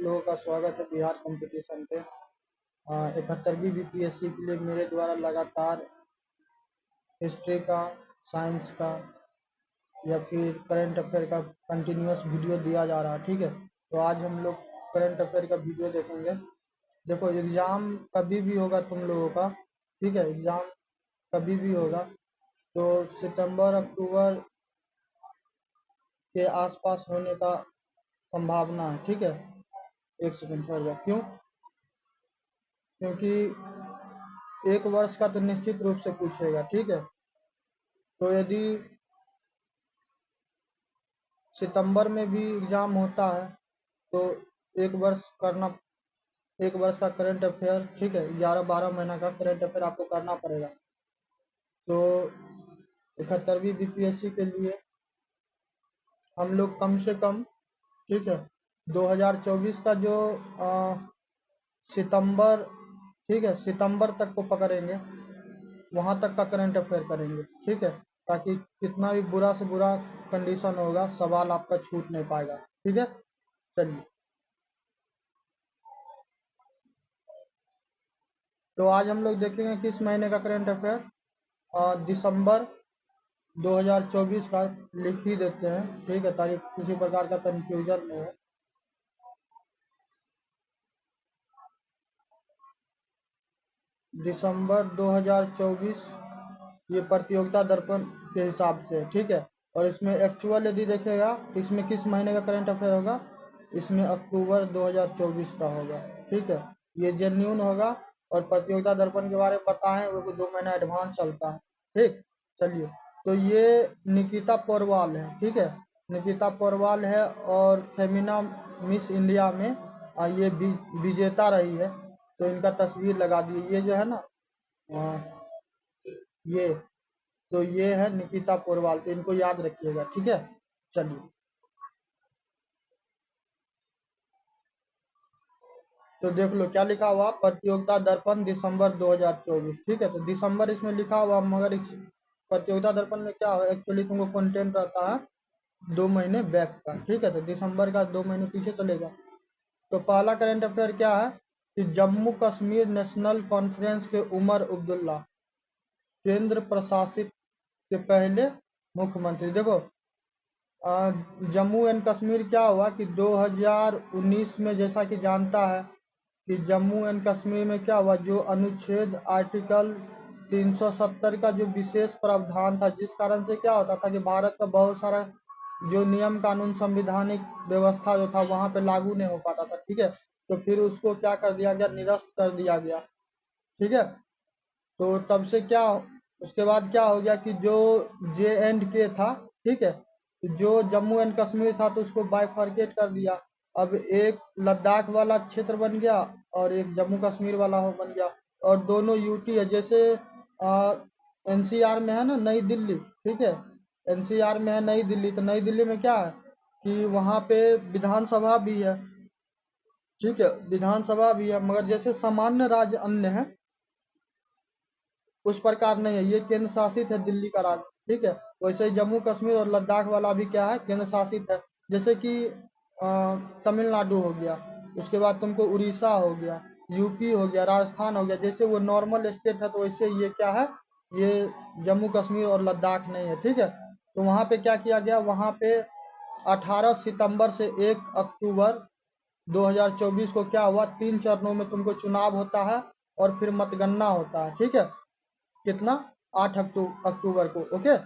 लोगों का स्वागत है बिहार कंपटीशन पे। 71वीं बीपीएससी के लिए मेरे द्वारा लगातार हिस्ट्री का, साइंस का या फिर करंट अफेयर का कंटिन्यूस वीडियो दिया जा रहा है। ठीक है, तो आज हम लोग करंट अफेयर का वीडियो देखेंगे। देखो, एग्ज़ाम कभी भी होगा तुम लोगों का, ठीक है, एग्ज़ाम कभी भी होगा, तो सितंबर अक्टूबर के आसपास होने का संभावना है। ठीक है, एक सेकंड ठहर जाओ। क्यों? क्योंकि एक वर्ष का तो निश्चित रूप से पूछेगा। ठीक है, तो यदि सितंबर में भी एग्जाम होता है तो एक वर्ष का करंट अफेयर, ठीक है, 11-12 महीना का करंट अफेयर आपको करना पड़ेगा। तो 71वीं बीपीएससी के लिए हम लोग कम से कम, ठीक है, 2024 का जो सितंबर, ठीक है, सितंबर तक को पकड़ेंगे, वहां तक का करंट अफेयर करेंगे। ठीक है, ताकि कितना भी बुरा से बुरा कंडीशन होगा, सवाल आपका छूट नहीं पाएगा। ठीक है, चलिए, तो आज हम लोग देखेंगे किस महीने का करंट अफेयर। दिसंबर 2024 का लिख ही देते हैं, ठीक है, ताकि किसी प्रकार का कंफ्यूजन नहीं हो। दिसंबर 2024 ये प्रतियोगिता दर्पण के हिसाब से, ठीक है, और इसमें एक्चुअल यदि देखेगा तो इसमें किस महीने का करंट अफेयर होगा, इसमें अक्टूबर 2024 का होगा। ठीक है, ये जेन्यून होगा, और प्रतियोगिता दर्पण के बारे में बताएं, वो 2 महीना एडवांस चलता है। ठीक, चलिए, तो ये निकिता पोरवाल है। ठीक है, निकिता पोरवाल है, और फेमिना मिस इंडिया में ये विजेता रही है। तो इनका तस्वीर लगा दिए, ये जो है ना, ये, तो ये है निकिता पोरवाल, तो इनको याद रखिएगा। ठीक है, चलिए, तो देख लो क्या लिखा हुआ, प्रतियोगिता दर्पण दिसंबर 2024। ठीक है, तो दिसंबर इसमें लिखा हुआ, मगर इस प्रतियोगिता दर्पण में क्या हो, एक्चुअली तुमको कंटेंट रहता है 2 महीने बैक का। ठीक है, तो दिसंबर का 2 महीने पीछे चलेगा। तो पहला करंट अफेयर क्या है कि जम्मू कश्मीर नेशनल कॉन्फ्रेंस के उमर अब्दुल्ला केंद्र प्रशासित के पहले मुख्यमंत्री। देखो, जम्मू एंड कश्मीर क्या हुआ कि 2019 में, जैसा कि जानता है कि जम्मू एंड कश्मीर में क्या हुआ, जो अनुच्छेद आर्टिकल 370 का जो विशेष प्रावधान था, जिस कारण से क्या होता था कि भारत का बहुत सारा जो नियम कानून संविधानिक व्यवस्था जो था वहां पे लागू नहीं हो पाता था। ठीक है, तो फिर उसको क्या कर दिया गया, निरस्त कर दिया गया। ठीक है, तो तब से क्या, उसके बाद क्या हो गया कि जो JNK था, ठीक है, जो जम्मू एंड कश्मीर था तो उसको बाइफरकेट कर दिया। अब एक लद्दाख वाला क्षेत्र बन गया और एक जम्मू कश्मीर वाला हो बन गया, और दोनों यूटी है। जैसे NCR में है ना नई दिल्ली, ठीक है, NCR में है नई दिल्ली, तो नई दिल्ली में क्या है कि वहाँ पे विधानसभा भी है। ठीक है, विधानसभा भी है, मगर जैसे सामान्य राज्य अन्य है उस प्रकार नहीं है, ये केंद्र शासित है दिल्ली का राज्य। ठीक है, वैसे ही जम्मू कश्मीर और लद्दाख वाला भी क्या है, केंद्र शासित है। जैसे कि तमिलनाडु हो गया, उसके बाद तुमको उड़ीसा हो गया, यूपी हो गया, राजस्थान हो गया, जैसे वो नॉर्मल स्टेट है, तो वैसे ये क्या है, ये जम्मू कश्मीर और लद्दाख नहीं है। ठीक है, तो वहाँ पे क्या किया गया, वहाँ पे 18 सितंबर से 1 अक्टूबर 2024 को क्या हुआ, 3 चरणों में तुमको चुनाव होता है और फिर मतगणना होता है। ठीक है, कितना, 8 अक्टूबर को। ओके,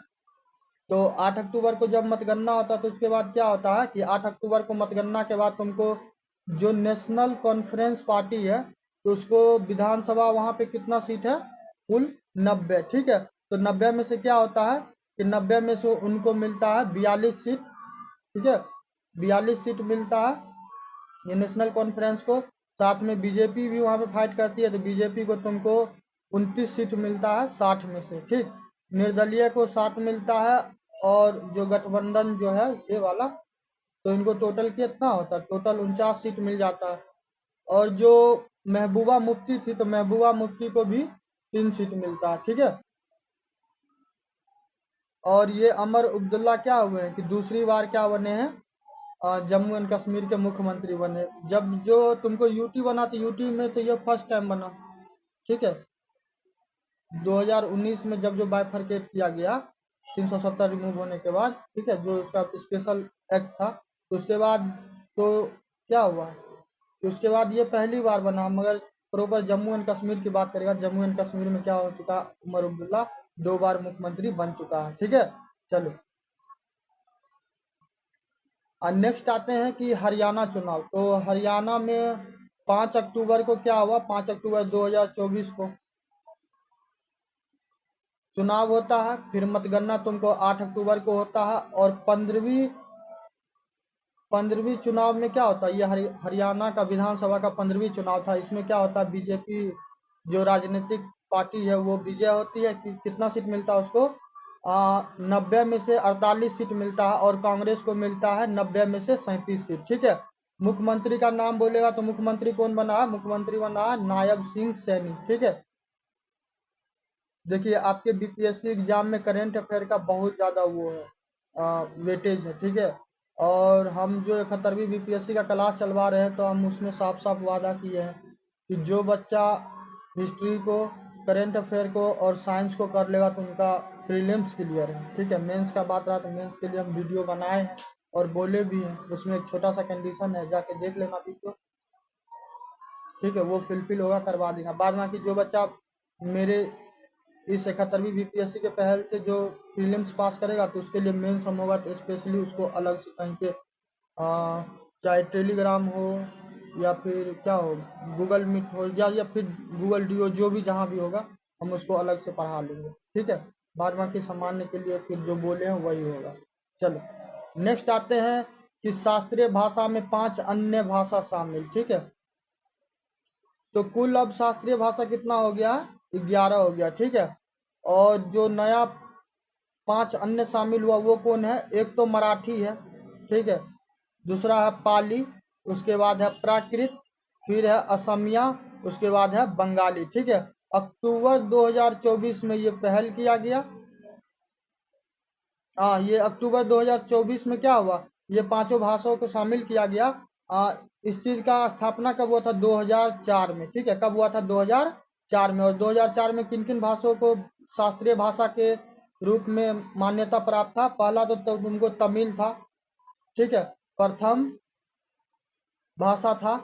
तो 8 अक्टूबर को जब मतगणना होता है तो उसके बाद क्या होता है कि 8 अक्टूबर को मतगणना के बाद तुमको जो नेशनल कॉन्फ्रेंस पार्टी है तो उसको विधानसभा वहां पे कितना सीट है, कुल 90। ठीक है, तो 90 में से क्या होता है कि 90 में से उनको मिलता है 42 सीट। ठीक है, 42 सीट मिलता है ये नेशनल कॉन्फ्रेंस को। साथ में बीजेपी भी वहां पे फाइट करती है, तो बीजेपी को तुमको 29 सीट मिलता है 60 में से। ठीक, निर्दलीय को 7 मिलता है, और जो गठबंधन जो है ये वाला, तो इनको टोटल कितना होता है, टोटल 49 सीट मिल जाता है। और जो महबूबा मुफ्ती थी तो महबूबा मुफ्ती को भी 3 सीट मिलता है। ठीक है, और ये अमर अब्दुल्ला क्या हुए हैं कि दूसरी बार क्या बने हैं, जम्मू एंड कश्मीर के मुख्यमंत्री बने। जब जो तुमको यूटी बना तो यूटी में तो ये फर्स्ट टाइम बना, ठीक है। 2019 में जब जो बाइफरकेट किया गया 370 रिमूव होने के बाद, ठीक है, जो उसका स्पेशल एक्ट था, तो उसके बाद तो क्या हुआ, तो उसके बाद ये पहली बार बना। मगर प्रॉपर जम्मू एंड कश्मीर की बात करेगा, जम्मू एंड कश्मीर में क्या हो चुका, उमर अब्दुल्ला 2 बार मुख्यमंत्री बन चुका है, ठीक है। चलो नेक्स्ट आते हैं कि हरियाणा चुनाव। तो हरियाणा में 5 अक्टूबर को क्या हुआ, 5 अक्टूबर 2024 को चुनाव होता है। फिर मतगणना तुमको 8 अक्टूबर को होता है। और 15वीं चुनाव में क्या होता है, ये हरियाणा का विधानसभा का 15वीं चुनाव था। इसमें क्या होता है, बीजेपी जो राजनीतिक पार्टी है वो विजय होती है। कितना सीट मिलता है उसको, 90 में से 48 सीट मिलता है। और कांग्रेस को मिलता है 90 में से 37 सीट, ठीक है। मुख्यमंत्री का नाम बोलेगा तो मुख्यमंत्री कौन बना है, मुख्यमंत्री बना है नायब सिंह सैनी, ठीक है। देखिए आपके बीपीएससी एग्जाम में करंट अफेयर का बहुत ज़्यादा वो है, वेटेज है, ठीक है। और हम जो 71वीं बीपीएससी का क्लास चलवा रहे हैं तो हम उसमें साफ साफ वादा किए हैं कि जो बच्चा हिस्ट्री को, करंट अफेयर को और साइंस को कर लेगा तो उनका प्रीलिम्स क्लियर है, ठीक है। मेंस का बात रहा तो मेंस के लिए हम वीडियो बनाए हैं और बोले भी हैं। उसमें एक छोटा सा कंडीशन है, जाके देख लेना वीडियो, ठीक है। वो फुलफिल होगा, करवा देना। बाद बाकी जो बच्चा मेरे इस 71वीं बीपीएससी के पहल से जो प्रीलिम्स पास करेगा तो उसके लिए मेंस हम होगा, तो स्पेशली उसको अलग से कहीं पे चाहे टेलीग्राम हो या फिर क्या हो, गूगल मीट हो या फिर गूगल डीओ, जो भी जहाँ भी होगा हम उसको अलग से पढ़ा लेंगे, ठीक है। बाद बाकी सामान्य के लिए फिर जो बोले हैं वही होगा। चलो नेक्स्ट आते हैं कि शास्त्रीय भाषा में 5 अन्य भाषा शामिल, ठीक है। तो कुल अब शास्त्रीय भाषा कितना हो गया, 11 हो गया, ठीक है। और जो नया 5 अन्य शामिल हुआ वो कौन है, एक तो मराठी है, ठीक है। दूसरा है पाली, उसके बाद है प्राकृत, फिर है असमिया, उसके बाद है बंगाली, ठीक है। अक्टूबर 2024 में ये पहल किया गया। हाँ, ये अक्टूबर 2024 में क्या हुआ, ये पांचों भाषाओं को शामिल किया गया। इस चीज का स्थापना कब हुआ था, 2004 में, ठीक है। कब हुआ था, 2004 में। और 2004 में किन किन भाषाओं को शास्त्रीय भाषा के रूप में मान्यता प्राप्त था, पहला तो तुमको तमिल था, ठीक है, प्रथम भाषा था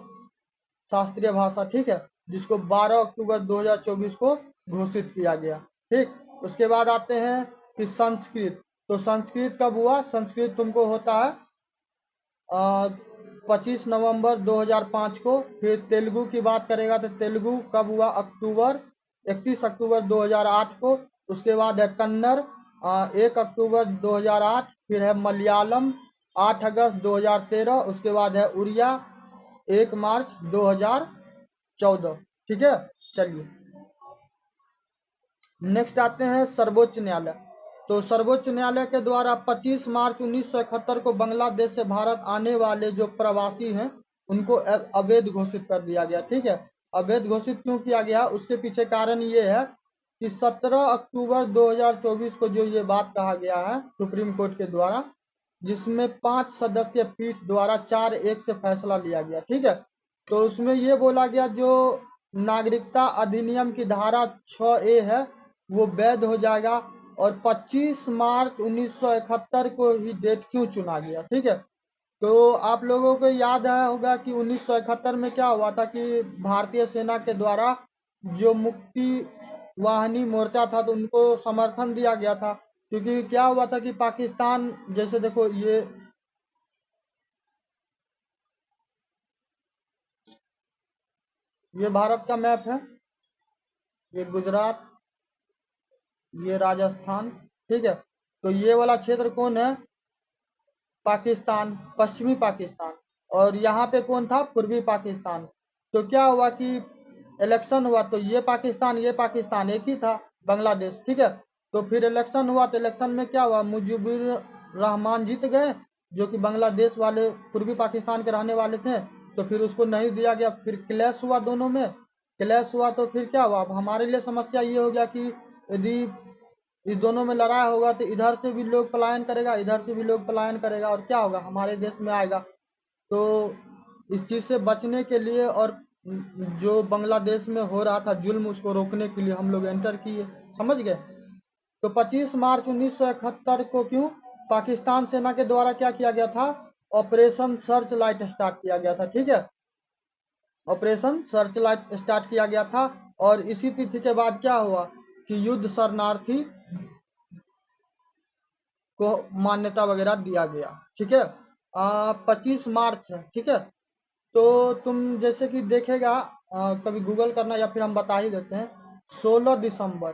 शास्त्रीय भाषा, ठीक है, जिसको 12 अक्टूबर 2024 को घोषित किया गया, ठीक। उसके बाद आते हैं कि संस्कृत। तो संस्कृत कब हुआ, संस्कृत तुमको होता है 25 नवंबर 2005 को। फिर तेलुगु की बात करेगा तो तेलुगु कब हुआ, 31 अक्टूबर 2008 को। उसके बाद है कन्नड़ 1 अक्टूबर 2008। फिर है मलयालम 8 अगस्त 2013। उसके बाद है उड़िया 1 मार्च 2014, ठीक है। चलिए नेक्स्ट आते हैं सर्वोच्च न्यायालय। तो सर्वोच्च न्यायालय के द्वारा 25 मार्च 1971 को बांग्लादेश से भारत आने वाले जो प्रवासी हैं उनको अवैध घोषित कर दिया गया, ठीक है। अवैध घोषित क्यों किया गया, उसके पीछे कारण ये है कि 17 अक्टूबर 2024 को जो ये बात कहा गया है सुप्रीम कोर्ट के द्वारा, जिसमें 5 सदस्यीय पीठ द्वारा 4-1 से फैसला लिया गया, ठीक है। तो उसमें ये बोला गया जो नागरिकता अधिनियम की धारा 6A है वो वैध हो जाएगा। और 25 मार्च 1971 को ही डेट क्यों चुना गया, ठीक है। तो आप लोगों को याद आया होगा कि 1971 में क्या हुआ था कि भारतीय सेना के द्वारा जो मुक्ति वाहिनी मोर्चा था तो उनको समर्थन दिया गया था। क्योंकि क्या हुआ था कि पाकिस्तान, जैसे देखो ये भारत का मैप है, ये गुजरात, ये राजस्थान, ठीक है। तो ये वाला क्षेत्र कौन है, पाकिस्तान, पश्चिमी पाकिस्तान। और यहाँ पे कौन था, पूर्वी पाकिस्तान। तो क्या हुआ कि इलेक्शन हुआ तो ये पाकिस्तान एक ही था, बांग्लादेश, ठीक है। तो फिर इलेक्शन हुआ तो इलेक्शन में क्या हुआ, मुजीबुर रहमान जीत गए जो कि बांग्लादेश वाले पूर्वी पाकिस्तान के रहने वाले थे। तो फिर उसको नहीं दिया गया, फिर क्लैश हुआ दोनों में। क्लैश हुआ तो फिर क्या हुआ, अब हमारे लिए समस्या ये हो गया कि यदि इस दोनों में लड़ाई होगा तो इधर से भी लोग पलायन करेगा, इधर से भी लोग पलायन करेगा, और क्या होगा, हमारे देश में आएगा। तो इस चीज़ से बचने के लिए और जो बांग्लादेश में हो रहा था जुल्म, उसको रोकने के लिए हम लोग एंटर किए, समझ गए। तो 25 मार्च 1971 को क्यों पाकिस्तान सेना के द्वारा क्या किया गया था, ऑपरेशन सर्च लाइट स्टार्ट किया गया था, ठीक है। ऑपरेशन सर्च लाइट स्टार्ट किया गया था, और इसी तिथि के बाद क्या हुआ कि युद्ध शरणार्थी को मान्यता वगैरह दिया गया, ठीक है। 25 मार्च है, ठीक है। तो तुम जैसे कि देखेगा, कभी गूगल करना या फिर हम बता ही देते हैं। 16 दिसंबर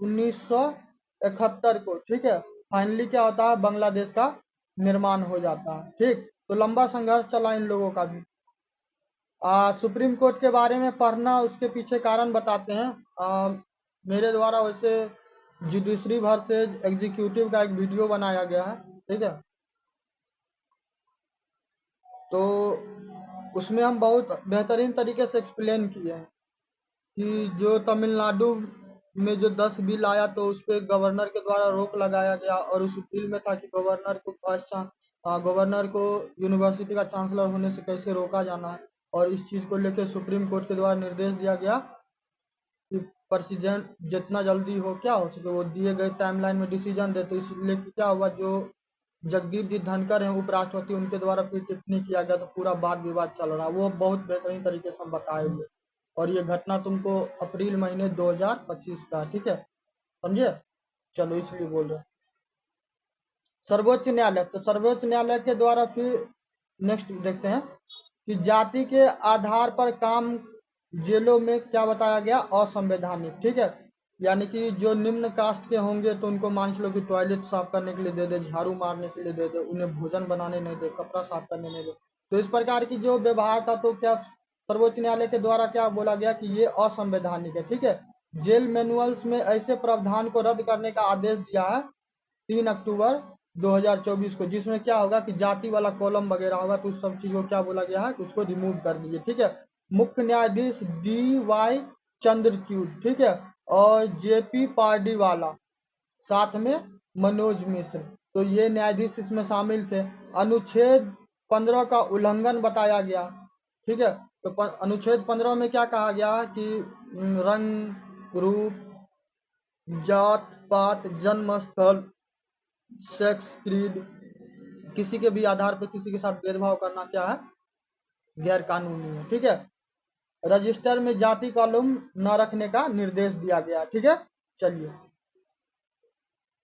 1971 को, ठीक है, फाइनली क्या होता है, बांग्लादेश का निर्माण हो जाता है, ठीक। तो लंबा संघर्ष चला इन लोगों का भी। सुप्रीम कोर्ट के बारे में पढ़ना, उसके पीछे कारण बताते हैं। मेरे द्वारा वैसे जुडिशरी वर्सेज एग्जीक्यूटिव का एक वीडियो बनाया गया है, ठीक है। तो उसमें हम बहुत बेहतरीन तरीके से एक्सप्लेन किए हैं कि जो तमिलनाडु में जो 10 बिल आया, तो उस पर गवर्नर के द्वारा रोक लगाया गया, और उस बिल में था कि गवर्नर को यूनिवर्सिटी का चांसलर होने से कैसे रोका जाना है, और इस चीज़ को लेकर सुप्रीम कोर्ट के द्वारा निर्देश दिया गया कि प्रेसिडेंट जितना जल्दी हो क्या हो सके वो दिए गए टाइमलाइन में डिसीजन दे। तो इसलिए क्या हुआ, जो जगदीप जी धनखड़ हैं उपराष्ट्रपति, उनके द्वारा फिर टिप्पणी किया गया, तो पूरा वाद विवाद चल रहा, वो बहुत बेहतरीन तरीके से हम बताए हुए। और ये घटना तुमको अप्रैल महीने 2025 का, ठीक है, समझे। चलो इसलिए बोल रहे हैं। सर्वोच्च न्यायालय, तो सर्वोच्च न्यायालय के द्वारा फिर नेक्स्ट देखते हैं कि जाति के आधार पर काम जेलों में क्या बताया गया, असंवैधानिक, ठीक है। यानी कि जो निम्न कास्ट के होंगे तो उनको मान लो कि टॉयलेट साफ करने के लिए दे दे, झाड़ू मारने के लिए दे दे, उन्हें भोजन बनाने नहीं दे, कपड़ा साफ करने नहीं दे। तो इस प्रकार की जो व्यवहार था, तो क्या सर्वोच्च न्यायालय के द्वारा क्या बोला गया कि ये असंवैधानिक है, ठीक है। जेल मैनुअल्स में ऐसे प्रावधान को रद्द करने का आदेश दिया है 3 अक्टूबर 2024 को, जिसमें क्या होगा कि जाति वाला कॉलम वगैरह होगा, तो उस सब चीज को क्या बोला गया है कि उसको रिमूव कर दीजिए, ठीक है। मुख्य न्यायाधीश DY चंद्रचूड़, ठीक है, और JP पारडीवाला, साथ में मनोज मिश्र, तो ये न्यायाधीश इसमें शामिल थे। अनुच्छेद 15 का उल्लंघन बताया गया, ठीक है। तो अनुच्छेद 15 में क्या कहा गया कि रंग, रूप, जात पात, जन्म स्थल, सेक्स, क्रीड, किसी के भी आधार पर किसी के साथ भेदभाव करना क्या है, गैर कानूनी है, ठीक है। रजिस्टर में जाति कॉलम न रखने का निर्देश दिया गया, ठीक है। चलिए,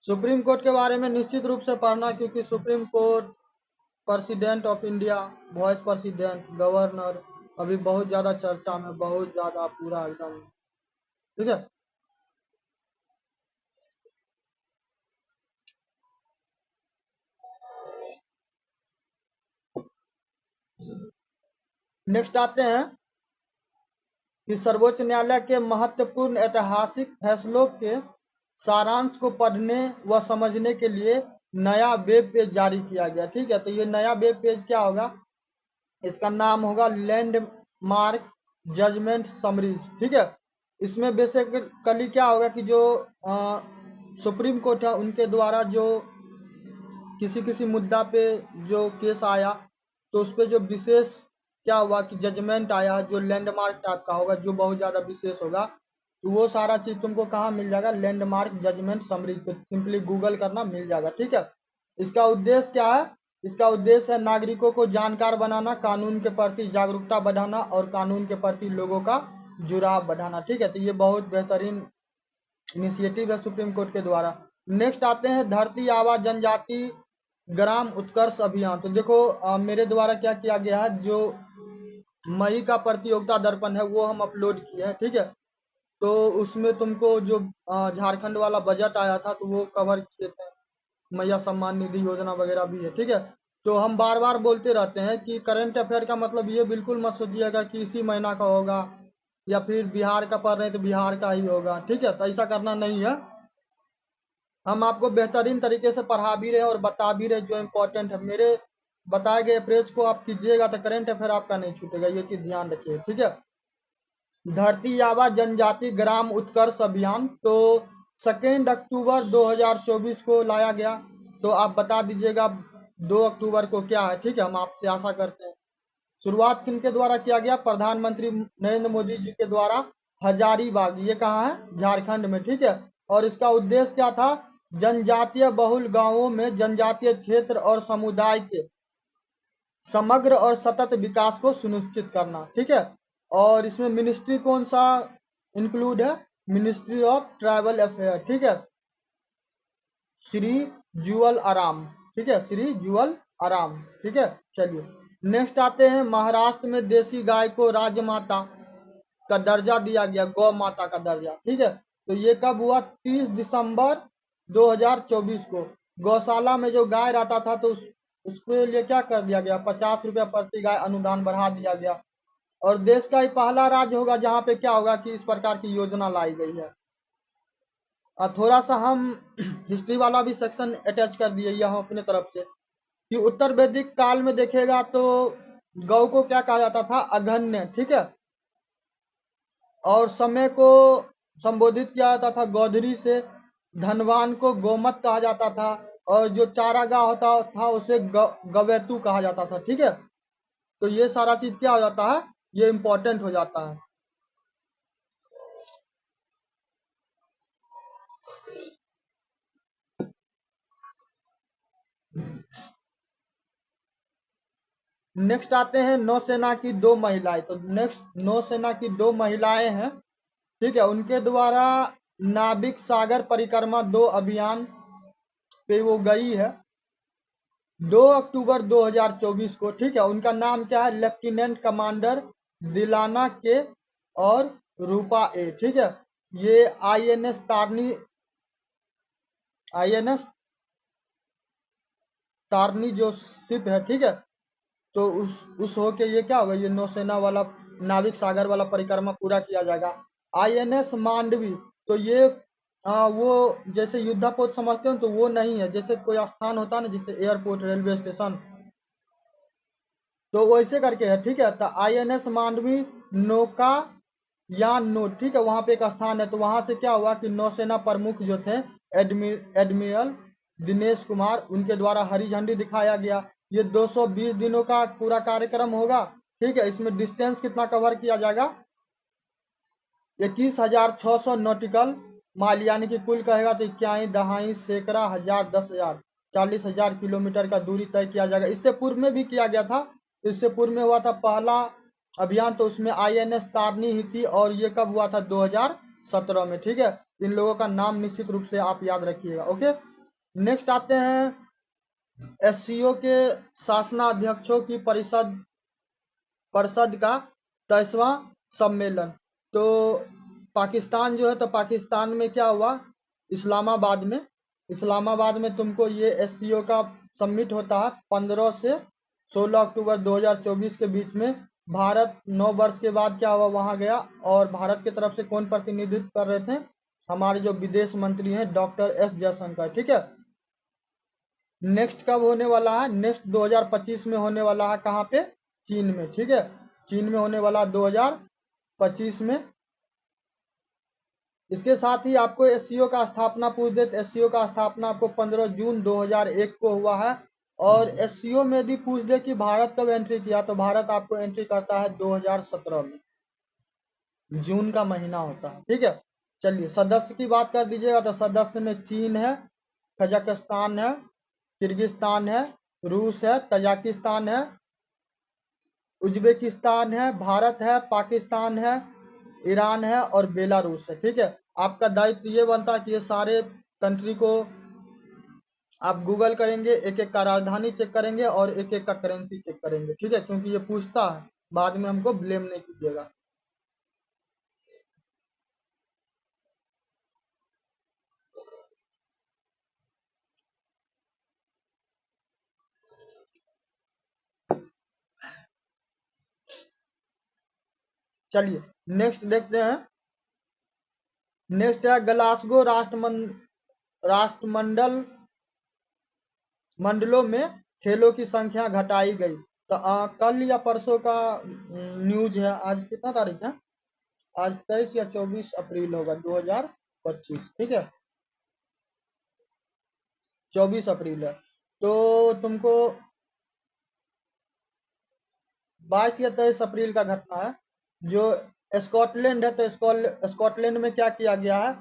सुप्रीम कोर्ट के बारे में निश्चित रूप से पढ़ना, क्योंकि supreme court, president of India, vice president, governor, अभी बहुत ज्यादा चर्चा में, बहुत ज्यादा पूरा एकदम, ठीक है। नेक्स्ट आते हैं कि सर्वोच्च न्यायालय के महत्वपूर्ण ऐतिहासिक फैसलों के सारांश को पढ़ने व समझने के लिए नया वेब पेज जारी किया गया, ठीक है। तो ये नया वेब पेज क्या होगा, इसका नाम होगा लैंडमार्क जजमेंट समरीज, ठीक है। इसमें बेसिकली क्या होगा कि जो सुप्रीम कोर्ट है उनके द्वारा जो किसी किसी मुद्दा पे जो केस आया, तो उस पर जो विशेष क्या हुआ कि जजमेंट आया, जो लैंडमार्क टाइप का होगा, जो बहुत ज़्यादा विशेष होगा, तो वो सारा चीज़ तुमको कहाँ मिल जाएगा, लैंडमार्क जजमेंट समरी पे सिंपली गूगल करना मिल जाएगा, ठीक है। इसका उद्देश्य क्या है, इसका उद्देश्य है नागरिकों को जानकार बनाना, कानून के प्रति जागरूकता बढ़ाना, और कानून के प्रति लोगों का जुड़ाव बढ़ाना, ठीक है। तो ये बहुत बेहतरीन इनिशिएटिव है सुप्रीम कोर्ट के द्वारा। नेक्स्ट आते हैं धरती आबा जनजाति ग्राम उत्कर्ष अभियान। तो देखो मेरे द्वारा क्या किया गया है, जो मई का प्रतियोगिता दर्पण है वो हम अपलोड किए हैं, ठीक है। तो उसमें तुमको जो झारखंड वाला बजट आया था तो वो कवर किए थे, मैया सम्मान निधि योजना वगैरह भी है, ठीक है। तो हम बार बार बोलते रहते हैं कि करंट अफेयर का मतलब ये बिल्कुल मत सोचिएगा कि इसी महीना का होगा, या फिर बिहार का पढ़ रहे हैं तो बिहार का ही होगा, ठीक है। तो ऐसा करना नहीं है, हम आपको बेहतरीन तरीके से पढ़ा भी रहे और बता भी रहे जो इम्पोर्टेंट है। मेरे बताए गए अप्रोच को आप कीजिएगा तो करंट अफेयर आपका नहीं छूटेगा, ये चीज़ ध्यान रखिए, ठीक है। धरती आबा जनजाति ग्राम उत्कर्ष अभियान, तो 2 अक्टूबर 2024 को लाया गया। तो आप बता दीजिएगा 2 अक्टूबर को क्या है, ठीक है, हम आपसे आशा करते हैं। शुरुआत किनके द्वारा किया गया? प्रधानमंत्री नरेंद्र मोदी जी के द्वारा हजारीबाग, ये कहाँ है? झारखंड में, ठीक है। और इसका उद्देश्य क्या था? जनजातीय बहुल गांवों में जनजातीय क्षेत्र और समुदाय के समग्र और सतत विकास को सुनिश्चित करना, ठीक है। और इसमें मिनिस्ट्री कौन सा इंक्लूड है? मिनिस्ट्री ऑफ ट्राइबल अफेयर, ठीक है, श्री जुअल आराम, ठीक है, श्री जुअल आराम, ठीक है। चलिए नेक्स्ट आते हैं, महाराष्ट्र में देसी गाय को राजमाता का दर्जा दिया गया, गौ माता का दर्जा, ठीक है। तो ये कब हुआ? 30 दिसंबर 2024 को। गौशाला में जो गाय रहता था तो उसके लिए क्या कर दिया गया? 50 रुपया प्रति गाय अनुदान बढ़ा दिया गया। और देश का ही पहला राज्य होगा जहाँ पे क्या होगा कि इस प्रकार की योजना लाई गई है। और थोड़ा सा हम हिस्ट्री वाला भी सेक्शन अटैच कर दिए यहाँ अपने तरफ से, कि उत्तर वैदिक काल में देखेगा तो गौ को क्या कहा जाता था? अघन्य, ठीक है। और समय को संबोधित किया जाता था गौधरी से। धनवान को गोमत कहा जाता था। और जो चारागाह होता था उसे गवैतु कहा जाता था, ठीक है। तो ये सारा चीज क्या हो जाता है? ये इंपॉर्टेंट हो जाता है। नेक्स्ट आते हैं नौसेना की 2 महिलाएं। तो नेक्स्ट नौसेना की 2 महिलाएं हैं, ठीक है, उनके द्वारा नाविक सागर परिक्रमा 2 अभियान पे वो गई है 2 अक्टूबर 2024 को, ठीक है। उनका नाम क्या है? लेफ्टिनेंट कमांडर दिलाना के और रूपा ए, ठीक है। ये आईएनएस तारनी जो शिप है, ठीक है। तो उस होके ये क्या होगा? ये नौसेना वाला नाविक सागर वाला परिक्रमा पूरा किया जाएगा। आईएनएस मांडवी, तो ये वो जैसे युद्धपोत समझते हो तो वो नहीं है, जैसे कोई स्थान होता है ना, जैसे एयरपोर्ट, रेलवे स्टेशन, तो वैसे करके है, ठीक है। तो आईएनएस मांडवी नौका यान नोट, ठीक है, वहां पे एक स्थान है। तो वहां से क्या हुआ कि नौसेना प्रमुख जो थे एडमिरल दिनेश कुमार, उनके द्वारा हरी झंडी दिखाया गया। ये 220 दिनों का पूरा कार्यक्रम होगा, ठीक है। इसमें डिस्टेंस कितना कवर किया जाएगा? 21,600 नॉटिकल माइल, यानी कि कुल कहेगा तो इक्याई दहाई सैकड़ा हजार 10,000 40,000 किलोमीटर का दूरी तय किया जाएगा। इससे पूर्व में भी किया गया था। इससे पूर्व में हुआ था पहला अभियान, तो उसमें आईएनएस तारनी ही थी। और ये कब हुआ था? 2017 में, ठीक है। इन लोगों का नाम निश्चित रूप से आप याद रखिएगा, ओके। नेक्स्ट आते हैं एससीओ के शासनाध्यक्षों की परिषद का 23वां सम्मेलन। तो पाकिस्तान जो है, तो पाकिस्तान में क्या हुआ? इस्लामाबाद में तुमको ये एससीओ का समिट होता है 15 से 16 अक्टूबर 2024 के बीच में। भारत 9 वर्ष के बाद क्या हुआ? वहां गया। और भारत की तरफ से कौन प्रतिनिधित्व कर रहे थे? हमारे जो विदेश मंत्री हैं डॉक्टर एस जयशंकर, ठीक है। नेक्स्ट कब होने वाला है? नेक्स्ट 2025 में होने वाला है। कहाँ पे? चीन में, ठीक है। चीन में होने वाला 2025 में। इसके साथ ही आपको एससीओ का स्थापना पूछ दे, एससीओ का स्थापना आपको 15 जून 2001 को हुआ है। और एससीओ में यदि पूछ दे कि भारत कब एंट्री किया, तो भारत आपको एंट्री करता है 2017 में, जून का महीना होता है, ठीक है। चलिए सदस्य की बात कर दीजिएगा, तो सदस्य में चीन है, कजाकिस्तान है, किर्गिस्तान है, रूस है, तजाकिस्तान है, उज्बेकिस्तान है, भारत है, पाकिस्तान है, ईरान है और बेलारूस है, ठीक है। आपका दायित्व ये बनता है कि ये सारे कंट्री को आप गूगल करेंगे, एक एक का राजधानी चेक करेंगे और एक एक का करेंसी चेक करेंगे, ठीक है, क्योंकि ये पूछता है, बाद में हमको ब्लेम नहीं कीजिएगा। चलिए नेक्स्ट देखते हैं। नेक्स्ट है ग्लासगो राष्ट्रमंडल मंडलों में खेलों की संख्या घटाई गई। तो कल या परसों का न्यूज है। आज कितना तारीख है? आज 23 या 24 अप्रैल होगा 2025, ठीक है, 24 अप्रैल है। तो तुमको 22 या 23 अप्रैल का घटना है। जो स्कॉटलैंड है, तो स्कॉटलैंड में क्या किया गया है,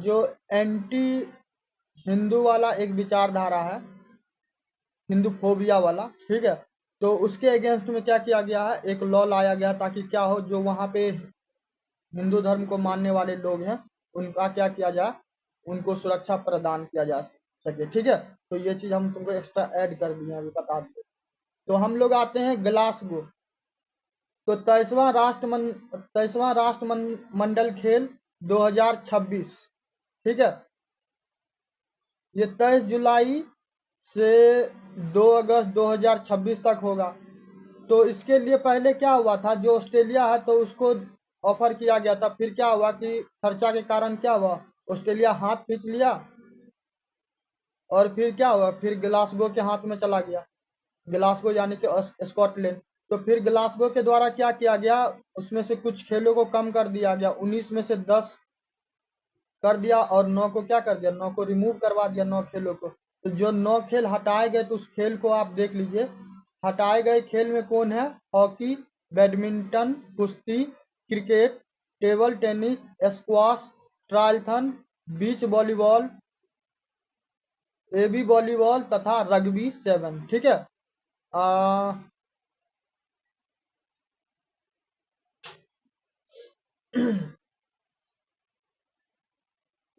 जो एंटी हिंदू वाला एक विचारधारा है, हिंदू फोबिया वाला, ठीक है, तो उसके अगेंस्ट में क्या किया गया है, एक लॉ लाया गया ताकि क्या हो, जो वहाँ पे हिंदू धर्म को मानने वाले लोग हैं उनका क्या किया जाए, उनको सुरक्षा प्रदान किया जा सके, ठीक है। तो ये चीज़ हम तुमको एक्स्ट्रा ऐड कर दिए हैं, अभी बता दिए। तो हम लोग आते हैं ग्लासगो। तो 23वां राष्ट्रमंडल खेल 2026, ठीक है, ये 23 जुलाई से 2 अगस्त 2026 तक होगा। तो इसके लिए पहले क्या हुआ था, जो ऑस्ट्रेलिया है तो उसको ऑफर किया गया था, फिर क्या हुआ कि खर्चा के कारण क्या हुआ, ऑस्ट्रेलिया हाथ खींच लिया, और फिर क्या हुआ, फिर ग्लासगो के हाथ में चला गया, ग्लासगो यानी कि स्कॉटलैंड। तो फिर ग्लासगो के द्वारा क्या किया गया, उसमें से कुछ खेलों को कम कर दिया गया, 19 में से 10 कर दिया, और 9 को क्या कर दिया, 9 को रिमूव करवा दिया, 9 खेलों को। तो जो 9 खेल हटाए गए, तो उस खेल को आप देख लीजिए। हटाए गए खेल में कौन है, हॉकी, बैडमिंटन, कुश्ती, cricket, table tennis, squash, triathlon, beach volleyball, एबी वॉलीबॉल तथा रग्बी 7, ठीक है। आ,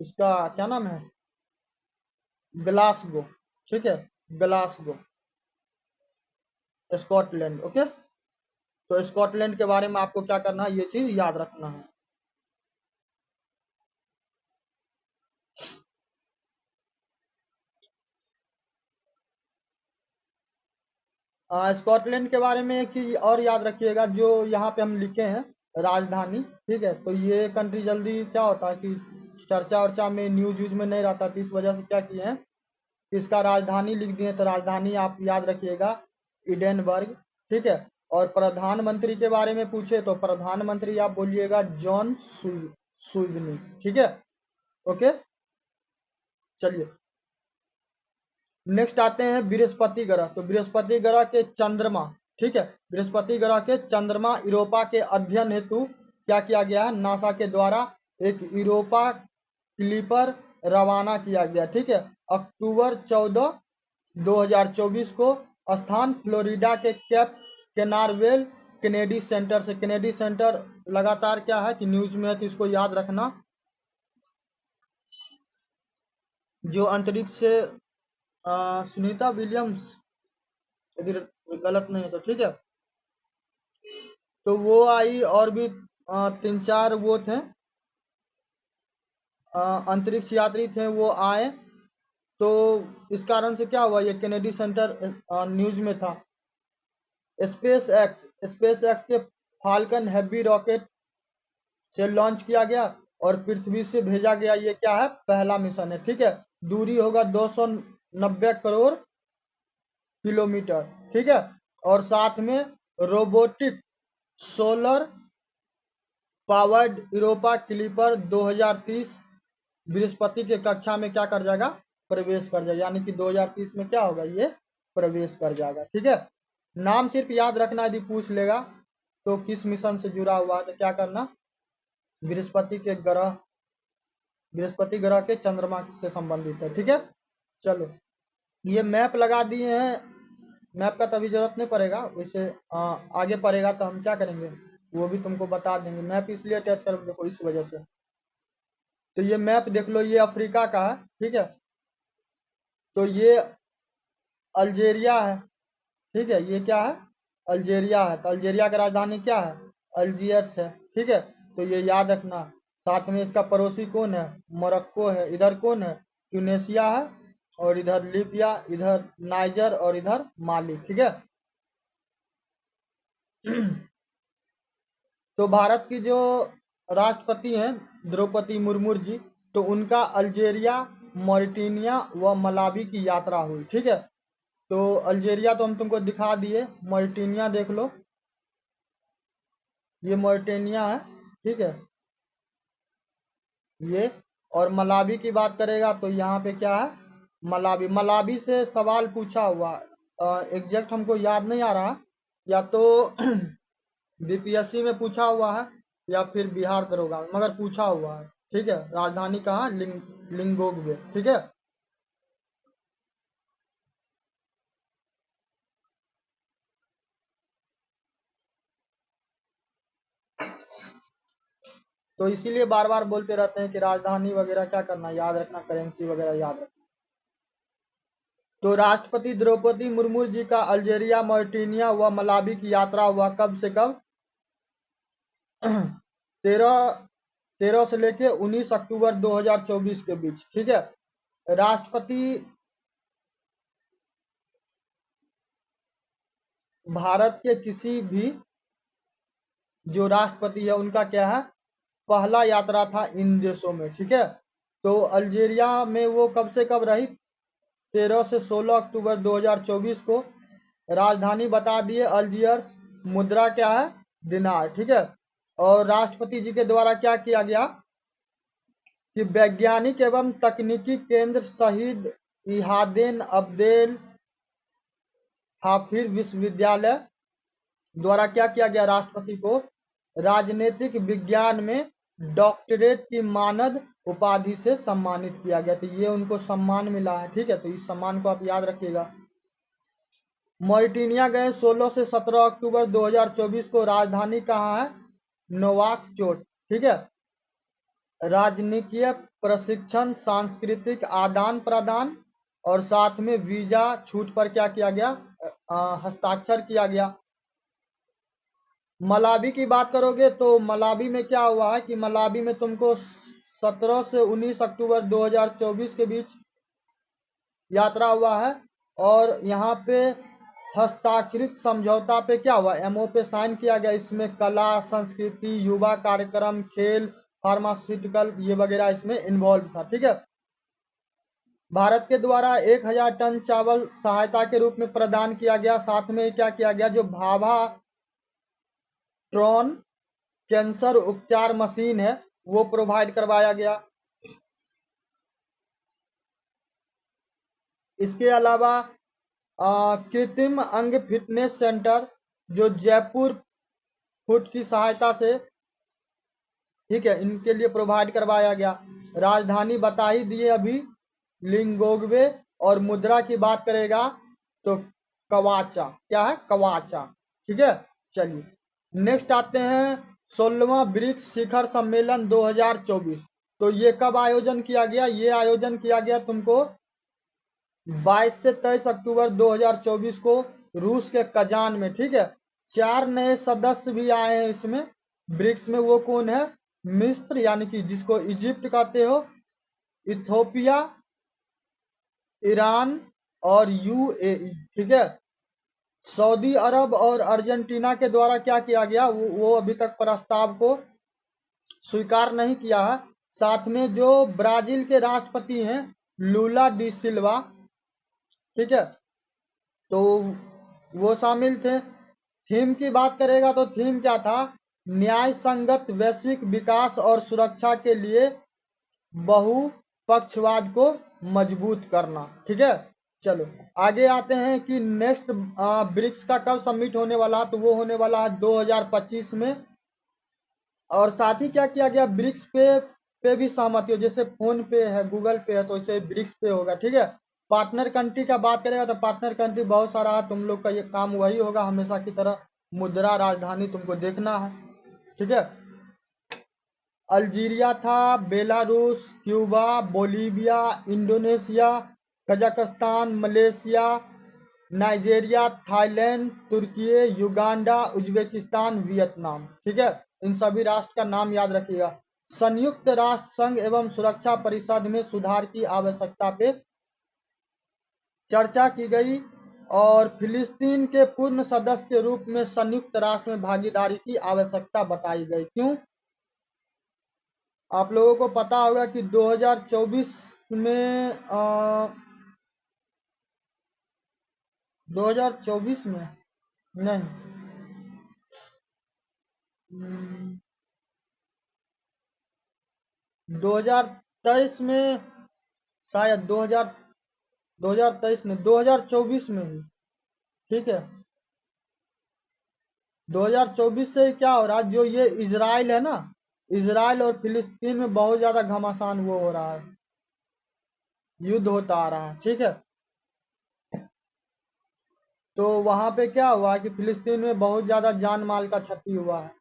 इसका क्या नाम है, ग्लासगो, ठीक है, ग्लासगो, स्कॉटलैंड, ओके। तो स्कॉटलैंड के बारे में आपको क्या करना है, ये चीज याद रखना है। स्कॉटलैंड के बारे में एक चीज और याद रखिएगा, जो यहाँ पे हम लिखे हैं राजधानी, ठीक है, तो ये कंट्री जल्दी क्या होता है कि चर्चा वर्चा में, न्यूज यूज में नहीं रहता, तो इस वजह से क्या किए हैं, इसका राजधानी लिख दिए। तो राजधानी आप याद रखिएगा इडेनबर्ग, ठीक है। और प्रधानमंत्री के बारे में पूछे तो प्रधानमंत्री आप बोलिएगा जॉन सुइवनी, ठीक है, ओके। चलिए नेक्स्ट आते हैं बृहस्पति ग्रह। तो बृहस्पति ग्रह के चंद्रमा, ठीक है, बृहस्पति ग्रह के चंद्रमा यूरोपा के अध्ययन हेतु क्या किया गया है, नासा के द्वारा एक यूरोपा क्लिपर रवाना किया गया, ठीक है, अक्टूबर 14 2024 को। स्थान फ्लोरिडा के कैप केनारवेल केनेडी सेंटर से। केनेडी सेंटर लगातार क्या है कि न्यूज में है, तो इसको याद रखना, जो अंतरिक्ष से सुनीता विलियम्स, यदि गलत नहीं है तो, ठीक है, तो वो आई, और भी 3-4 वो थे, अंतरिक्ष यात्री थे, वो आए। तो इस कारण से क्या हुआ, ये केनेडी सेंटर न्यूज में था। स्पेस एक्स के फाल्कन हैवी रॉकेट से लॉन्च किया गया और पृथ्वी से भेजा गया, ये क्या है, पहला मिशन है, ठीक है। दूरी होगा 290 करोड़ किलोमीटर, ठीक है। और साथ में robotic solar powered Europa clipper 2030 Brihaspati के कक्षा में क्या कर जाएगा, प्रवेश कर जाएगा, यानी कि 2030 में क्या होगा, ये प्रवेश कर जाएगा, ठीक है। नाम सिर्फ याद रखना, यदि पूछ लेगा तो किस मिशन से जुड़ा हुआ है, तो क्या करना, बृहस्पति के ग्रह, बृहस्पति ग्रह के चंद्रमा से संबंधित है, ठीक है। चलो ये मैप लगा दिए हैं, मैप का तो अभी जरूरत नहीं पड़ेगा, वैसे आगे पड़ेगा तो हम क्या करेंगे, वो भी तुमको बता देंगे। मैप इसलिए अटैच कर देखो इस वजह से। तो ये मैप देख लो, ये अफ्रीका का है, ठीक है, तो ये अल्जेरिया है, ठीक है, ये क्या है, अल्जेरिया है। तो अल्जेरिया का राजधानी क्या है, अल्जियर्स है, ठीक है। तो ये याद रखना। साथ में इसका पड़ोसी कौन है, मोरक्को है। इधर कौन है, ट्यूनेशिया है, और इधर लीबिया, इधर नाइजर, और इधर माली, ठीक है। तो भारत की जो राष्ट्रपति हैं द्रौपदी मुर्मू जी, तो उनका अल्जेरिया, मॉरिटेनिया व मलावी की यात्रा हुई, ठीक है। तो अल्जेरिया तो हम तुमको दिखा दिए, मॉरिटेनिया देख लो, ये मॉरिटेनिया है, ठीक है ये। और मलावी की बात करेगा तो यहाँ पे क्या है, मलावी, मलावी से सवाल पूछा हुआ एग्जैक्ट हमको याद नहीं आ रहा, या तो बीपीएससी में पूछा हुआ है या फिर बिहार दरोगा में, मगर पूछा हुआ है। ठीक है, राजधानी कहाँ, लिंगोगवे। ठीक है, तो इसीलिए बार बार बोलते रहते हैं कि राजधानी वगैरह क्या करना, याद रखना, करेंसी वगैरह याद रखना। तो राष्ट्रपति द्रौपदी मुर्मू जी का अल्जीरिया, मॉरिटानिया व मलावी की यात्रा हुआ कब से कब, 13 13 से लेके 19 अक्टूबर 2024 के बीच। ठीक है, राष्ट्रपति भारत के किसी भी जो राष्ट्रपति है उनका क्या है, पहला यात्रा था इन देशों में। ठीक है, तो अल्जीरिया में वो कब से कब रही, 13 से 16 अक्टूबर 2024 को। राजधानी बता दिए अल्जियर्स, मुद्रा क्या है, दिनार। ठीक है, और राष्ट्रपति जी के द्वारा क्या किया गया कि वैज्ञानिक एवं तकनीकी केंद्र शहीद इहादेन अब्देल हाफिज विश्वविद्यालय द्वारा क्या किया गया, राष्ट्रपति को राजनीतिक विज्ञान में डॉक्टरेट की मानद उपाधि से सम्मानित किया गया। तो ये उनको सम्मान मिला है। ठीक है, तो इस सम्मान को आप याद रखिएगा। मॉरिटानिया गए 16 से 17 अक्टूबर 2024 को। राजधानी कहाँ है, नोवाकचोट। ठीक है, राजनीतिक प्रशिक्षण, सांस्कृतिक आदान प्रदान और साथ में वीजा छूट पर क्या किया गया, हस्ताक्षर किया गया। मलावी की बात करोगे तो मलावी में क्या हुआ है कि मलावी में तुमको 17 से 19 अक्टूबर 2024 के बीच यात्रा हुआ है, और यहाँ पे हस्ताक्षरित समझौता पे क्या हुआ, एमओ पे साइन किया गया। इसमें कला, संस्कृति, युवा कार्यक्रम, खेल, फार्मास्यूटिकल ये वगैरह इसमें इन्वॉल्व था। ठीक है, भारत के द्वारा 1000 टन चावल सहायता के रूप में प्रदान किया गया। साथ में क्या किया गया, जो भाभा ट्रॉन कैंसर उपचार मशीन है वो प्रोवाइड करवाया गया। इसके अलावा कृत्रिम अंग फिटनेस सेंटर जो जयपुर फुट की सहायता से, ठीक है, इनके लिए प्रोवाइड करवाया गया। राजधानी बता ही दिए अभी, लिंगोगवे। और मुद्रा की बात करेगा तो कवाचा, क्या है, कवाचा। ठीक है, चलिए नेक्स्ट आते हैं 16वां ब्रिक्स शिखर सम्मेलन 2024। तो ये कब आयोजन किया गया, ये आयोजन किया गया तुमको 22 से 23 अक्टूबर 2024 को रूस के कजान में। ठीक है, 4 नए सदस्य भी आए हैं इसमें ब्रिक्स में। वो कौन है, मिस्र यानी कि जिसको इजिप्ट कहते हो, इथोपिया, ईरान और यूएई। ठीक है, सऊदी अरब और अर्जेंटीना के द्वारा क्या किया गया, वो अभी तक प्रस्ताव को स्वीकार नहीं किया है। साथ में जो ब्राजील के राष्ट्रपति हैं लूला डी सिल्वा, ठीक है, तो वो शामिल थे। थीम की बात करेगा तो थीम क्या था, न्याय संगत वैश्विक विकास और सुरक्षा के लिए बहुपक्षवाद को मजबूत करना। ठीक है, चलो आगे आते हैं कि नेक्स्ट ब्रिक्स का कब सबमिट होने वाला, तो वो होने वाला है 2025 में। और साथ ही क्या किया गया, ब्रिक्स पे भी सहमति हो, जैसे फोन पे है, गूगल पे है, तो इसे ब्रिक्स पे होगा। ठीक है, पार्टनर कंट्री का बात करेगा तो पार्टनर कंट्री बहुत सारा है, तुम लोग का ये काम वही होगा हमेशा की तरह, मुद्रा राजधानी तुमको देखना है। ठीक है, अल्जीरिया था, Belarus, Cuba, Bolivia, Indonesia, Kazakhstan, Malaysia, Nigeria, Thailand, Turkey, Uganda, Uzbekistan, Vietnam. ठीक है, इन सभी राष्ट्र का नाम याद रखिएगा। संयुक्त राष्ट्र संघ एवं सुरक्षा परिषद में सुधार की आवश्यकता पे चर्चा की गई, और फिलिस्तीन के पूर्ण सदस्य के रूप में संयुक्त राष्ट्र में भागीदारी की आवश्यकता बताई गई। क्यों, आप लोगों को पता होगा कि 2024 में 2024 में नहीं, 2023 में, शायद 2023 में, 2024 में ही, ठीक है। 2024 से क्या हो रहा है, जो ये इजराइल है ना, इजराइल और फिलिस्तीन में बहुत ज्यादा घमासान वो हो रहा है, युद्ध होता आ रहा है, ठीक है। तो वहां पे क्या हुआ कि फिलिस्तीन में बहुत ज्यादा जान माल का क्षति हुआ है।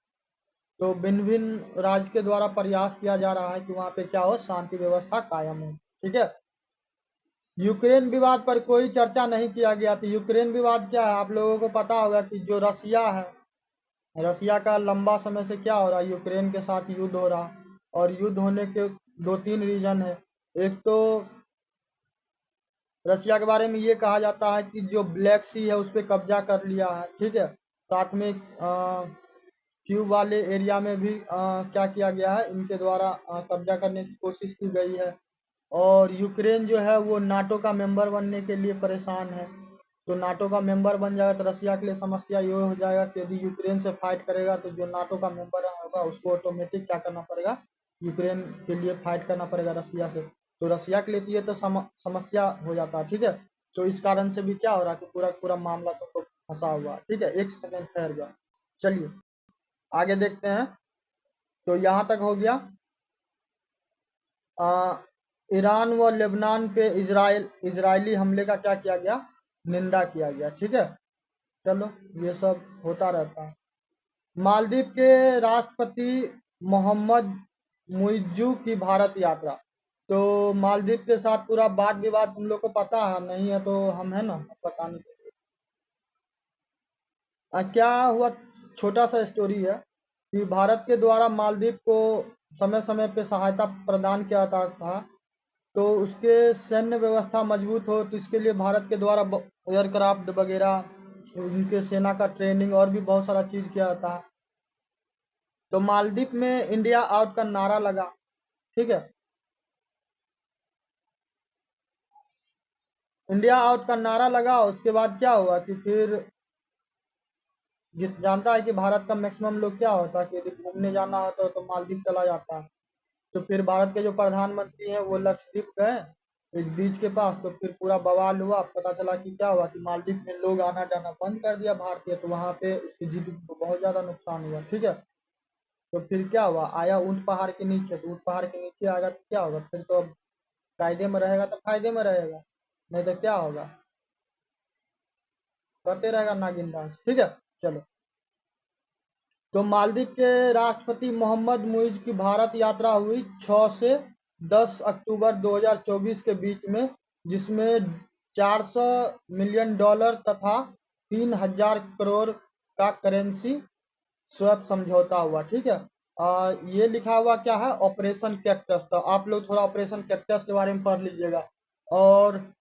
तो भिन्न भिन्न राज्य के द्वारा प्रयास किया जा रहा है कि वहां पे क्या हो, शांति व्यवस्था कायम हो, ठीक है। यूक्रेन विवाद पर कोई चर्चा नहीं किया गया। तो यूक्रेन विवाद क्या है, आप लोगों को पता होगा कि जो रसिया है, रसिया का लंबा समय से क्या हो रहा है, यूक्रेन के साथ युद्ध हो रहा, और युद्ध होने के दो तीन रीजन है। एक तो रसिया के बारे में ये कहा जाता है कि जो ब्लैक सी है उस पर कब्जा कर लिया है, ठीक है। साथ में क्यूब वाले एरिया में भी क्या किया गया है, इनके द्वारा कब्जा करने की कोशिश की गई है। और यूक्रेन जो है वो नाटो का मेंबर बनने के लिए परेशान है। तो नाटो का मेंबर बन जाएगा तो रसिया के लिए समस्या ये हो जाएगा कि यदि यूक्रेन से फाइट करेगा तो जो नाटो का मेंबर होगा उसको ऑटोमेटिक क्या करना पड़ेगा, यूक्रेन के लिए फाइट करना पड़ेगा रसिया से। तो रसिया के लिए तो ये तो समस्या हो जाता है, ठीक है। तो इस कारण से भी क्या हो रहा है कि पूरा पूरा मामला तो फंसा हुआ है, ठीक है। एक सेकंड ठहर गया, चलिए आगे देखते हैं। तो यहाँ तक हो गया। ईरान व लेबनान पे इजरायली हमले का क्या किया गया, निंदा किया गया, ठीक है। चलो ये सब होता रहता है। मालदीव के राष्ट्रपति मोहम्मद मुइज्जू की भारत यात्रा। तो मालदीव के साथ पूरा वाद विवाद तुम लोग को पता है, नहीं है तो हम है ना बताने के लिए। क्या हुआ, छोटा सा स्टोरी है कि भारत के द्वारा मालदीव को समय समय पे सहायता प्रदान किया जाता था। तो उसके सैन्य व्यवस्था मजबूत हो तो इसके लिए भारत के द्वारा एयरक्राफ्ट वगैरह, उनके सेना का ट्रेनिंग और भी बहुत सारा चीज किया जाता है। तो मालदीव में इंडिया आउट का नारा लगा, ठीक है। इंडिया आउट का नारा लगा, उसके बाद क्या हुआ कि फिर जानता है कि भारत का मैक्सिमम लोग क्या होता है कि यदि घूमने जाना होता है तो मालदीव चला जाता है। तो फिर भारत के जो प्रधानमंत्री हैं वो लक्षद्वीप गए, एक बीच के पास। तो फिर पूरा बवाल हुआ, पता चला कि क्या हुआ कि मालदीव में लोग आना जाना बंद कर दिया भारतीय। तो वहां पे उसकी जीडीपी को बहुत ज्यादा नुकसान हुआ, ठीक है। तो फिर क्या हुआ, आया ऊंट पहाड़ के नीचे। तो ऊंट पहाड़ के नीचे आएगा तो क्या होगा, फिर तो अब कायदे में रहेगा तो फायदे में रहेगा, नहीं तो क्या होगा, करते रहेगा नागिन डांस, ठीक है। चलो, तो मालदीव के राष्ट्रपति मोहम्मद मुइज की भारत यात्रा हुई 6 से 10 अक्टूबर 2024 के बीच में, जिसमें 400 मिलियन डॉलर तथा 3000 करोड़ का करेंसी स्वैप समझौता हुआ, ठीक है। ये लिखा हुआ क्या है, ऑपरेशन कैक्टस। तो आप लोग थोड़ा ऑपरेशन कैक्टस के बारे में पढ़ लीजिएगा। और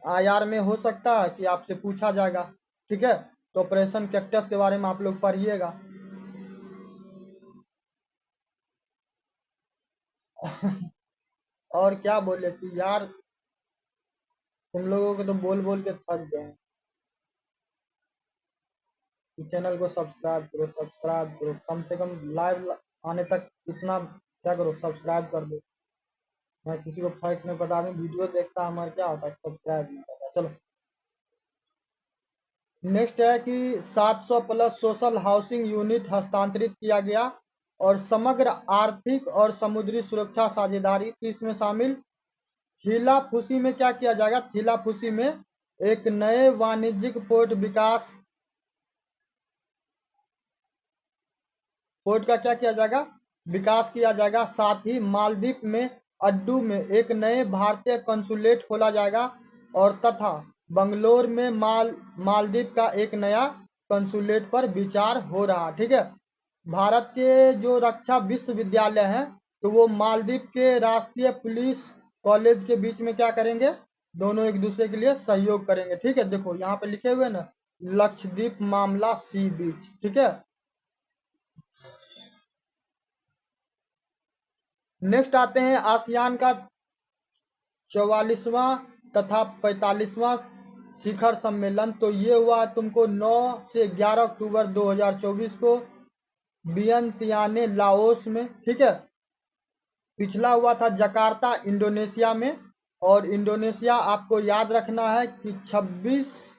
आईआर में हो सकता है कि आपसे पूछा जाएगा, ठीक है। तो ऑपरेशन कैक्टस के बारे में आप लोग पढ़िएगा। और क्या बोले कि यार तुम लोगों को तो बोल बोल के थक गए हैं कि चैनल को सब्सक्राइब करो, सब्सक्राइब करो, कम से कम लाइव आने तक इतना क्या करो, सब्सक्राइब कर दो। मैं किसी को फर्क नहीं पता, आदमी वीडियो देखता है हमारा क्या होता है, सब्सक्राइब नहीं करता। चलो नेक्स्ट है कि 700 प्लस सोशल हाउसिंग यूनिट हस्तांतरित किया गया, और समग्र आर्थिक और समुद्री सुरक्षा साझेदारी थी इसमें शामिल। थीला फुसी में क्या किया जाएगा, थीला फुसी में एक नए वाणिज्यिक पोर्ट का क्या किया जाएगा, विकास किया जाएगा। साथ ही मालदीव में अड्डू में एक नए भारतीय कंसुलेट खोला जाएगा, और तथा बंगलोर में मालदीव का एक नया कंसुलेट पर विचार हो रहा, ठीक है। भारत के जो रक्षा विश्वविद्यालय हैं तो वो मालदीव के राष्ट्रीय पुलिस कॉलेज के बीच में क्या करेंगे, दोनों एक दूसरे के लिए सहयोग करेंगे, ठीक है। देखो यहाँ पे लिखे हुए ना, लक्षद्वीप मामला सी बीच, ठीक है। नेक्स्ट आते हैं आसियान का 44वां तथा 45वां शिखर सम्मेलन। तो ये हुआ तुमको 9 से 11 अक्टूबर 2024 को वियंतियाने लाओस में, ठीक है। पिछला हुआ था जकार्ता इंडोनेशिया में, और इंडोनेशिया आपको याद रखना है कि 26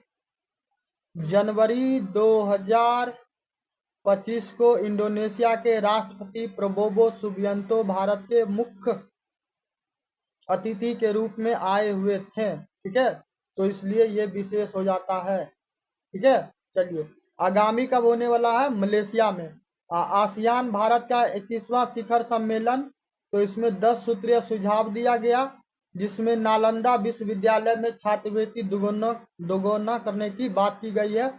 जनवरी 2025 को इंडोनेशिया के राष्ट्रपति प्रबोवो सुबियांतो भारत के मुख्य अतिथि के रूप में आए हुए थे। ठीक है, तो इसलिए ये विशेष हो जाता है। ठीक है, चलिए आगामी कब होने वाला है? मलेशिया में। आसियान भारत का 21वां शिखर सम्मेलन, तो इसमें 10 सूत्रीय सुझाव दिया गया, जिसमें नालंदा विश्वविद्यालय में छात्रवृत्ति दोगुना करने की बात की गई है।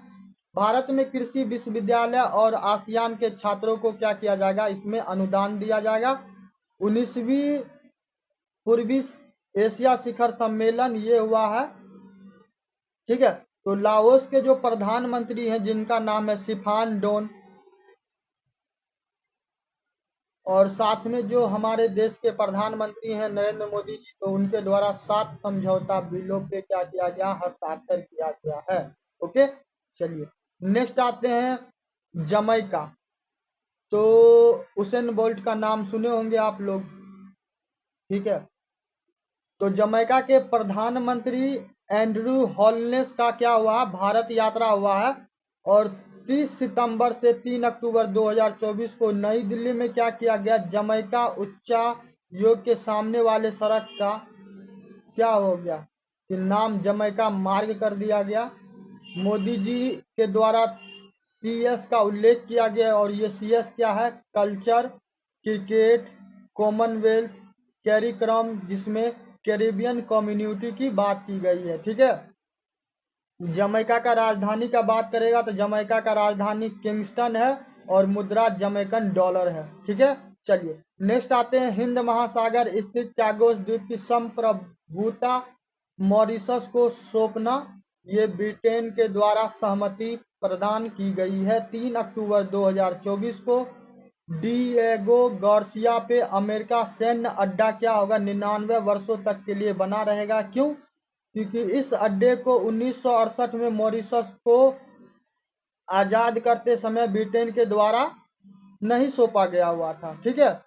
भारत में कृषि विश्वविद्यालय और आसियान के छात्रों को क्या किया जाएगा? इसमें अनुदान दिया जाएगा। 19वीं पूर्वी एशिया शिखर सम्मेलन ये हुआ है। ठीक है, तो लाओस के जो प्रधानमंत्री हैं जिनका नाम है सिफान डोन, और साथ में जो हमारे देश के प्रधानमंत्री हैं नरेंद्र मोदी जी, तो उनके द्वारा 7 समझौता बिलों पे क्या किया गया? हस्ताक्षर किया गया है। ओके, चलिए नेक्स्ट आते हैं जमैका। तो उसेन बोल्ट का नाम सुने होंगे आप लोग। ठीक है, तो जमैका के प्रधानमंत्री एंड्रू हॉलनेस का क्या हुआ? भारत यात्रा हुआ है, और 30 सितंबर से 3 अक्टूबर 2024 को नई दिल्ली में क्या किया गया? जमैका उच्चायोग के सामने वाले सड़क का क्या हो गया कि नाम जमैका मार्ग कर दिया गया। मोदी जी के द्वारा CS का उल्लेख किया गया, और ये CS क्या है? कल्चर, क्रिकेट, कॉमनवेल्थ कार्यक्रम, जिसमें कैरिबियन कम्युनिटी की बात की गई है। ठीक है, जमैका का राजधानी का बात करेगा तो जमैका का राजधानी किंगस्टन है, और मुद्रा जमैकन डॉलर है। ठीक है, चलिए नेक्स्ट आते हैं हिंद महासागर स्थित चागोस द्वीप की संप्रभुता मॉरिशस को सौंपना। ये ब्रिटेन के द्वारा सहमति प्रदान की गई है। 3 अक्टूबर 2024 को डिएगो गार्सिया पे अमेरिका सैन्य अड्डा क्या होगा? 99 वर्षों तक के लिए बना रहेगा। क्यों? क्योंकि इस अड्डे को 1968 में मॉरिशस को आजाद करते समय ब्रिटेन के द्वारा नहीं सौंपा गया हुआ था। ठीक है,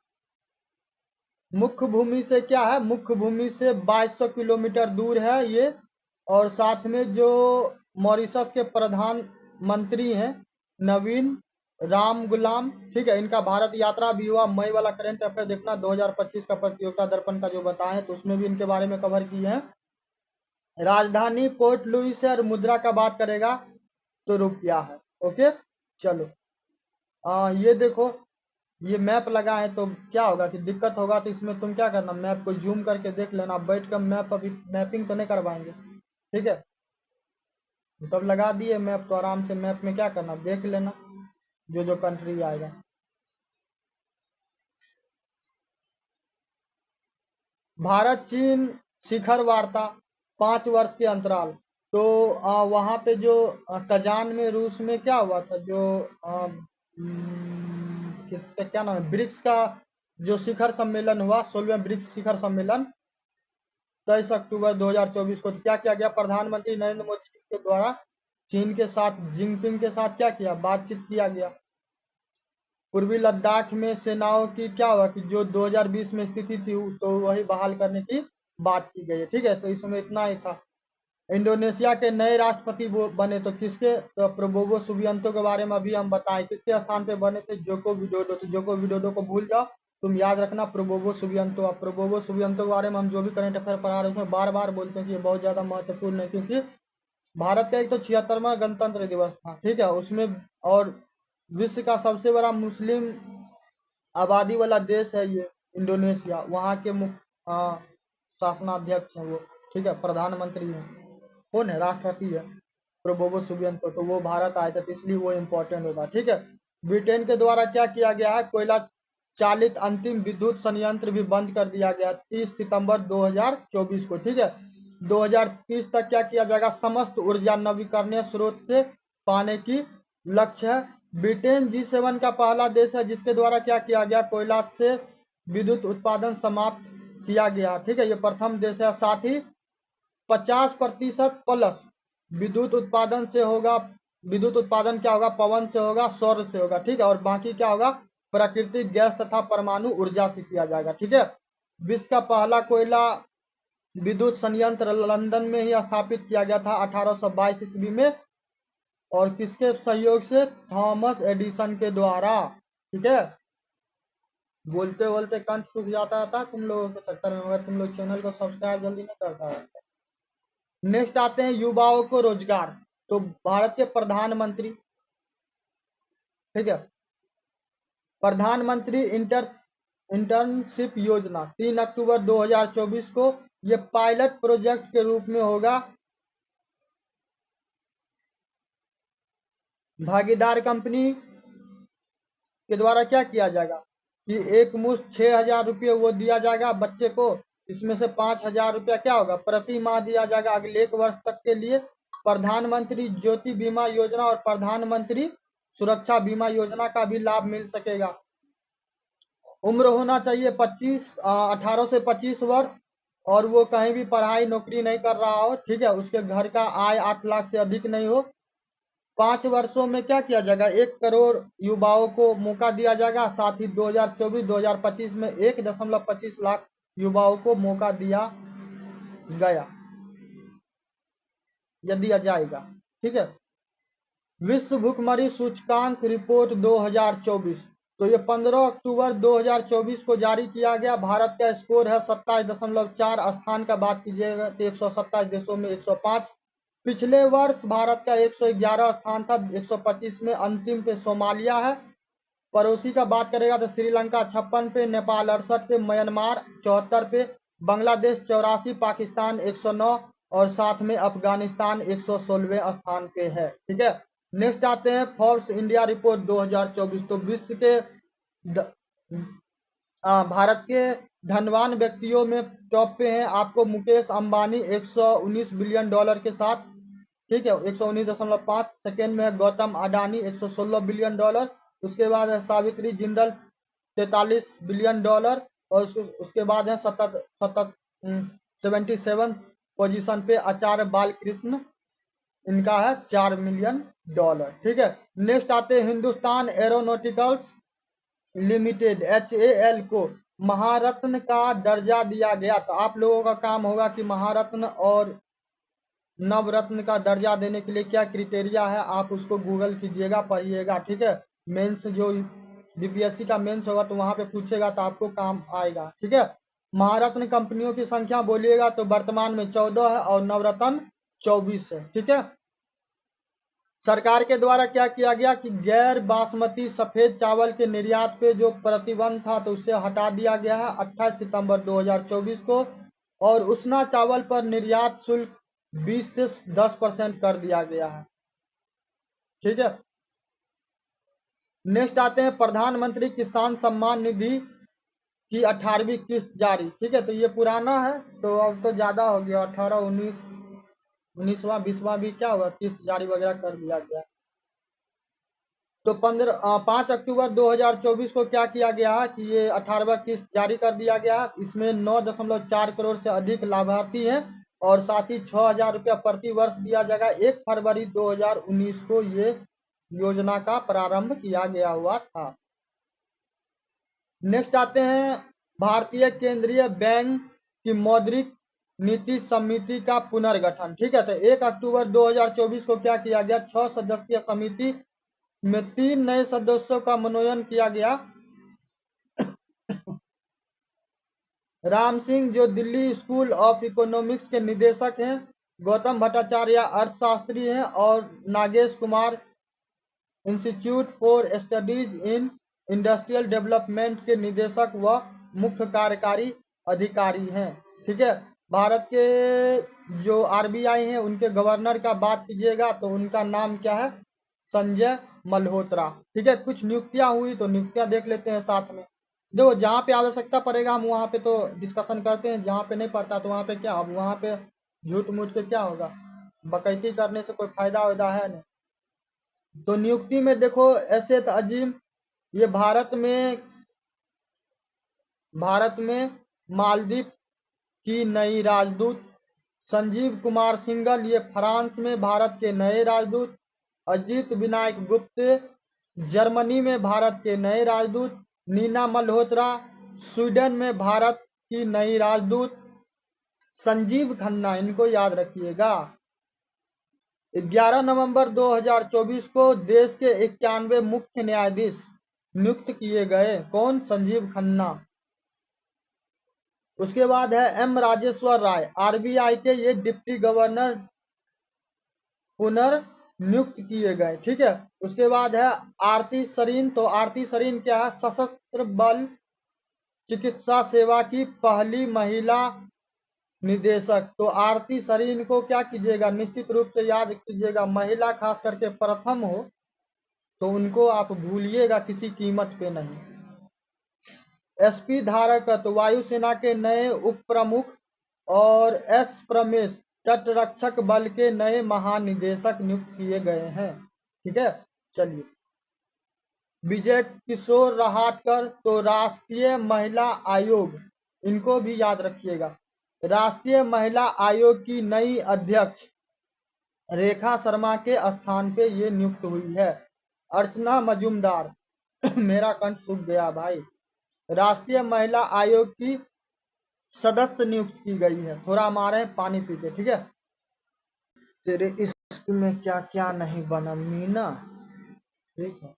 मुख्य भूमि से क्या है? मुख्य भूमि से 2200 किलोमीटर दूर है ये, और साथ में जो मॉरिशस के प्रधानमंत्री हैं नवीन राम गुलाम, ठीक है, इनका भारत यात्रा भी हुआ। मई वाला करंट अफेयर देखना 2025 का प्रतियोगिता दर्पण का जो बताएं, तो उसमें भी इनके बारे में कवर किए हैं। राजधानी पोर्ट लुइस है, और मुद्रा का बात करेगा तो रुपया है। ओके, चलो ये देखो, ये मैप लगा है, तो क्या होगा कि दिक्कत होगा, तो इसमें तुम क्या करना, मैप को जूम करके देख लेना। बैठ कर मैप अभी मैपिंग तो नहीं करवाएंगे। ठीक है, सब लगा दिए मैप, तो आराम से मैप में क्या करना, देख लेना जो जो कंट्री आएगा। भारत चीन शिखर वार्ता 5 वर्ष के अंतराल, तो वहाँ पे जो कजान में रूस में क्या हुआ था, जो किसका क्या नाम है, ब्रिक्स का जो शिखर सम्मेलन हुआ, 16वें ब्रिक्स शिखर सम्मेलन 23 अक्टूबर 2024 को। तो क्या किया गया? प्रधानमंत्री नरेंद्र मोदी जी के द्वारा चीन के साथ जिनपिंग के साथ क्या किया? बातचीत किया गया। पूर्वी लद्दाख में सेनाओं की क्या हुआ कि जो 2020 में स्थिति थी, तो वही बहाल करने की बात की गई है। ठीक है, तो इसमें इतना ही था। इंडोनेशिया के नए राष्ट्रपति बने तो किसके? तो प्रबोवो सुबियांतो के बारे में अभी हम बताएं। किसके स्थान पे बने थे? Joko Widodo. तो जोको विडोडो को भूल जाओ, तुम याद रखना प्रबोवो सुबियांतो। अब प्रबोवो सुबियांतो के बारे में हम जो भी करंट अफेयर पढ़ा रहे हैं उसमें बार बार बोलते हैं कि ये बहुत ज्यादा महत्वपूर्ण है, क्योंकि भारत का एक तो 76वां गणतंत्र दिवस था। ठीक है, उसमें, और विश्व का सबसे बड़ा मुस्लिम आबादी वाला देश है ये इंडोनेशिया। वहाँ के मुख्य शासनाध्यक्ष हैं वो। ठीक है, प्रधानमंत्री है, कौन है? राष्ट्रपति है प्रबोवो सुबियांतो। तो वो भारत आए थे, तो इसलिए वो इम्पोर्टेंट होता है। ठीक है, ब्रिटेन के द्वारा क्या किया गया है? कोयला चालित अंतिम विद्युत संयंत्र भी बंद कर दिया गया 30 सितंबर 2024 को। ठीक है, 2030 तक क्या किया जाएगा? समस्त ऊर्जा नवीकरणीय स्रोत से पाने की लक्ष्य है। ब्रिटेन G7 का पहला देश है जिसके द्वारा क्या किया गया? कोयला से विद्युत उत्पादन समाप्त किया गया। ठीक है, ये प्रथम देश है। साथ ही 50% प्लस विद्युत उत्पादन से होगा। विद्युत उत्पादन क्या होगा? पवन से होगा, सौर से होगा। ठीक है, और बाकी क्या होगा? प्राकृतिक गैस तथा परमाणु ऊर्जा से किया जाएगा। ठीक है, विश्व का पहला कोयला विद्युत संयंत्र लंदन में ही स्थापित किया गया था 1822 ईस्वी में, और किसके सहयोग से? थॉमस एडिसन के द्वारा। ठीक है, बोलते बोलते कंठ सूख जाता था तुम लोगों के चक्कर में, अगर तुम लोग चैनल को सब्सक्राइब जल्दी नहीं करता है। नेक्स्ट आते हैं युवाओं को रोजगार। तो भारत के प्रधानमंत्री, ठीक है, प्रधानमंत्री इंटर्नशिप योजना 3 अक्टूबर 2024 को ये पायलट प्रोजेक्ट के रूप में होगा। भागीदार कंपनी के द्वारा क्या किया जाएगा कि एक मुश्त 6,000 रुपये वो दिया जाएगा बच्चे को, इसमें से 5,000 रुपया क्या होगा? प्रति माह दिया जाएगा अगले 1 वर्ष तक के लिए। प्रधानमंत्री ज्योति बीमा योजना और प्रधानमंत्री सुरक्षा बीमा योजना का भी लाभ मिल सकेगा। उम्र होना चाहिए 18 से 25 वर्ष, और वो कहीं भी पढ़ाई नौकरी नहीं कर रहा हो। ठीक है, उसके घर का आय 8 लाख से अधिक नहीं हो। 5 वर्षों में क्या किया जाएगा? 1 करोड़ युवाओं को मौका दिया जाएगा। साथ ही 2024-2025 में 1.25 लाख युवाओं को मौका दिया गया या दिया जाएगा। ठीक है, विश्व भुखमरी सूचकांक रिपोर्ट 2024, तो ये 15 अक्टूबर 2024 को जारी किया गया। भारत का स्कोर है 27.4। स्थान का बात कीजिएगा तो 127 देशों में 105। पिछले वर्ष भारत का 111 स्थान था, 125 में। अंतिम पे सोमालिया है। पड़ोसी का बात करेगा तो श्रीलंका 56 पे, नेपाल 68 पे, म्यांमार 74 पे, बांग्लादेश 84, पाकिस्तान 109 और साथ में अफगानिस्तान 116वें स्थान पे है। ठीक है, नेक्स्ट आते हैं फोर्ब्स इंडिया रिपोर्ट 2024। तो विश्व के भारत के धनवान व्यक्तियों में टॉप पे हैं आपको मुकेश अंबानी 119 बिलियन डॉलर के साथ। ठीक है, 119.5। सेकेंड में है गौतम अडानी 116 बिलियन डॉलर। उसके बाद है सावित्री जिंदल 43 बिलियन डॉलर, और उसके बाद है 77 पोजीशन पे आचार्य बालकृष्ण, इनका है 4 मिलियन डॉलर। ठीक है, नेक्स्ट आते हैं हिंदुस्तान एरोनॉटिकल्स लिमिटेड HAL को महारत्न का दर्जा दिया गया। तो आप लोगों का काम होगा कि महारत्न और नवरत्न का दर्जा देने के लिए क्या क्राइटेरिया है, आप उसको गूगल कीजिएगा, पढ़िएगा। ठीक है, मेंस जो बीपीएससी का मेंस होगा तो वहां पे पूछेगा तो आपको काम आएगा। ठीक है, महारत्न कंपनियों की संख्या बोलिएगा तो वर्तमान में 14 है और नवरत्न 24 है। ठीक है, सरकार के द्वारा क्या किया गया कि गैर बासमती सफेद चावल के निर्यात पे जो प्रतिबंध था तो उससे हटा दिया गया है 28 सितंबर 2024 को, और उसना चावल पर निर्यात शुल्क 20 से 10% कर दिया गया है। ठीक है, नेक्स्ट आते हैं प्रधानमंत्री किसान सम्मान निधि की 18वीं किस्त जारी। ठीक है, तो ये पुराना है तो अब तो ज्यादा हो गया, 18, 19वां 20वां भी क्या हुआ, किस्त जारी वगैरह कर दिया गया। तो 5 अक्टूबर 2024 को क्या किया गया कि ये 18वां किस्त जारी कर दिया गया। इसमें 9.4 करोड़ से अधिक लाभार्थी हैं, और साथ ही 6,000 रुपया प्रति वर्ष दिया जाएगा। 1 फरवरी 2019 को ये योजना का प्रारंभ किया गया हुआ था। नेक्स्ट आते हैं भारतीय केंद्रीय बैंक की मौद्रिक नीति समिति का पुनर्गठन। ठीक है, तो 1 अक्टूबर 2024 को क्या किया गया, 6 सदस्यीय समिति में 3 नए सदस्यों का मनोनयन किया गया। राम सिंह जो दिल्ली स्कूल ऑफ इकोनॉमिक्स के निदेशक हैं, गौतम भट्टाचार्य अर्थशास्त्री हैं, और Nagesh Kumar institute for studies in industrial development के निदेशक व मुख्य कार्यकारी अधिकारी हैं। ठीक है, भारत के जो RBI हैं उनके गवर्नर का बात कीजिएगा तो उनका नाम क्या है, संजय मल्होत्रा। ठीक है, कुछ नियुक्तियां हुई तो नियुक्तियां देख लेते हैं साथ में। देखो, जहाँ पे आवश्यकता पड़ेगा हम वहाँ पे तो डिस्कशन करते हैं, जहाँ पे नहीं पड़ता तो वहाँ पे क्या, अब वहाँ पे झूठ मूठ के क्या होगा, बकैती करने से कोई फायदा वायदा है नहीं। तो नियुक्ति में देखो, एसेद अजीम ये भारत में मालदीव की नई राजदूत। संजीव कुमार सिंघल ये फ्रांस में भारत के नए राजदूत। अजीत विनायक गुप्त जर्मनी में भारत के नए राजदूत नीना मल्होत्रा, स्वीडन में भारत की नई राजदूत संजीव खन्ना, इनको याद रखिएगा। 11 नवंबर 2024 को देश के 91 मुख्य न्यायाधीश नियुक्त किए गए। कौन? संजीव खन्ना। उसके बाद है एम राजेश्वर राय, आरबीआई के ये डिप्टी गवर्नर पुनर्नियुक्त किए गए। ठीक है। उसके बाद है आरती सरीन। तो आरती सरीन क्या है? सशस्त्र बल चिकित्सा सेवा की पहली महिला निदेशक। तो आरती सरीन को क्या कीजिएगा? निश्चित रूप से याद कीजिएगा। महिला खास करके प्रथम हो तो उनको आप भूलिएगा किसी कीमत पे नहीं। एसपी धारकत वायुसेना के नए उप प्रमुख और एस प्रमेश तटरक्षक बल के नए महानिदेशक नियुक्त किए गए हैं। ठीक है। चलिए, विजय किशोर रहाटकर, तो राष्ट्रीय महिला आयोग, इनको भी याद रखिएगा। राष्ट्रीय महिला आयोग की नई अध्यक्ष रेखा शर्मा के स्थान पे ये नियुक्त हुई है। अर्चना मजूमदार मेरा कंठ सूख गया भाई। राष्ट्रीय महिला आयोग की सदस्य नियुक्त की गई है। थोड़ा मारे पानी पी के। ठीक है। तेरे इश्क में क्या क्या नहीं बना मीना। ठीक है।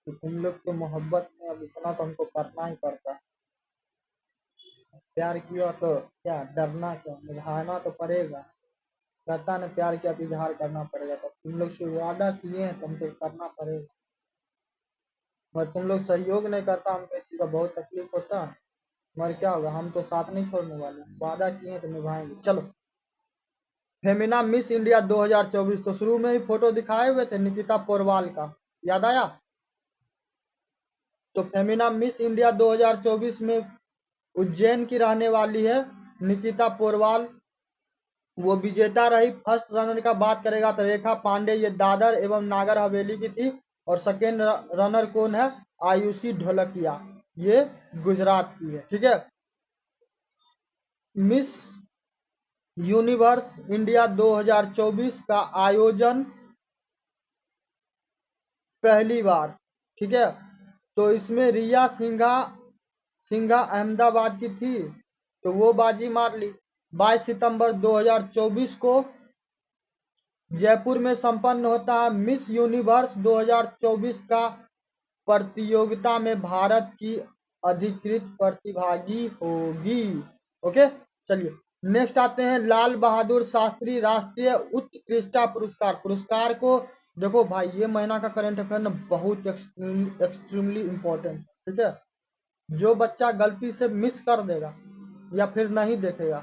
तो तुम लोग के मोहब्बत में अब इतना तो हमको करना ही पड़ता है। प्यार किया तो क्या डरना, क्या निभाना तो पड़ेगा। कहता ना प्यार किया तो इजहार करना पड़ेगा। तो तुम लोग से वादा किए हैं तो हमको करना पड़ेगा। और तुम लोग सहयोग नहीं करता, हमको इस चीज़ का बहुत तकलीफ होता है। मगर क्या होगा, हम तो साथ नहीं छोड़ने वाले। वादा किए हैं तो निभाएंगे। चलो, फेमिना मिस इंडिया 2024। तो शुरू में ही फोटो दिखाए हुए थे निकिता पोरवाल का, याद आया? तो फेमिना मिस इंडिया 2024 में उज्जैन की रहने वाली है निकिता पोरवाल, वो विजेता रही। फर्स्ट रनर का बात करेगा तो रेखा पांडे, ये दादर एवं नागर हवेली की थी। और सेकेंड रनर कौन है? आयुषी ढोलकिया, ये गुजरात की है। ठीक है। मिस यूनिवर्स इंडिया 2024 का आयोजन पहली बार। ठीक है। तो इसमें रिया सिंघा अहमदाबाद की थी, तो वो बाजी मार ली। 22 सितंबर 2024 को जयपुर में संपन्न होता है मिस यूनिवर्स 2024 का प्रतियोगिता में भारत की अधिकृत प्रतिभागी होगी। ओके। चलिए, नेक्स्ट आते हैं लाल बहादुर शास्त्री राष्ट्रीय उत्कृष्टता पुरस्कार। पुरस्कार को देखो भाई, ये महीना का करंट अफेयर ना बहुत एक्सट्रीमली इम्पोर्टेंट। ठीक है। जो बच्चा गलती से मिस कर देगा या फिर नहीं देखेगा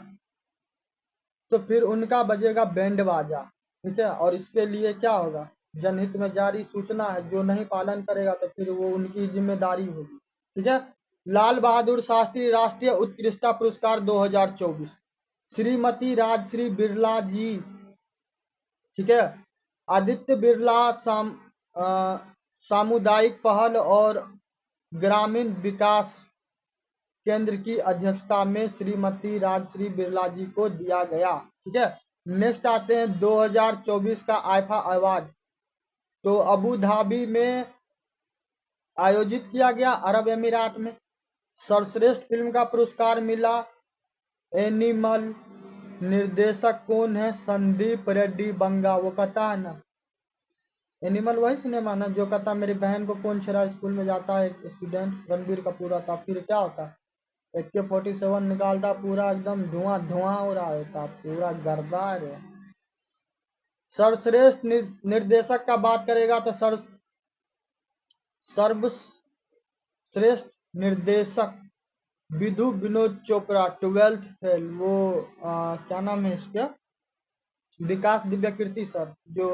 तो फिर उनका बजेगा बैंड बाजा। ठीक है। और इसके लिए क्या होगा? जनहित में जारी सूचना है, जो नहीं पालन करेगा तो फिर वो उनकी जिम्मेदारी होगी। ठीक है। लाल बहादुर शास्त्री राष्ट्रीय उत्कृष्टता पुरस्कार 2024 श्रीमती राजश्री बिरला जी। ठीक है। आदित्य बिरला सामुदायिक पहल और ग्रामीण विकास केंद्र की अध्यक्षता में श्रीमती राजश्री बिरला जी को दिया गया। ठीक है। नेक्स्ट आते हैं 2024 का आईफा अवार्ड। तो अबू धाबी में आयोजित किया गया, अरब अमीरात में। सर्वश्रेष्ठ फिल्म का पुरस्कार मिला एनिमल। निर्देशक कौन है? संदीप रेड्डी बंगा। वो कहता है ना एनिमल, वही सिनेमा ना जो कहता मेरी बहन को कौन छेड़ा, स्कूल में जाता है एक स्टूडेंट रणबीर कपूर आता, फिर क्या होता है AK-47 निकालता, पूरा एकदम धुआं धुआं हो रहा होता, पूरा गर्दा है। सर्वश्रेष्ठ निर्देशक का बात करेगा तो सर्वश्रेष्ठ निर्देशक विधु विनोद चोपड़ा 12th फेल। वो क्या नाम है इसका? विकास दिव्यकीर्ति सर, जो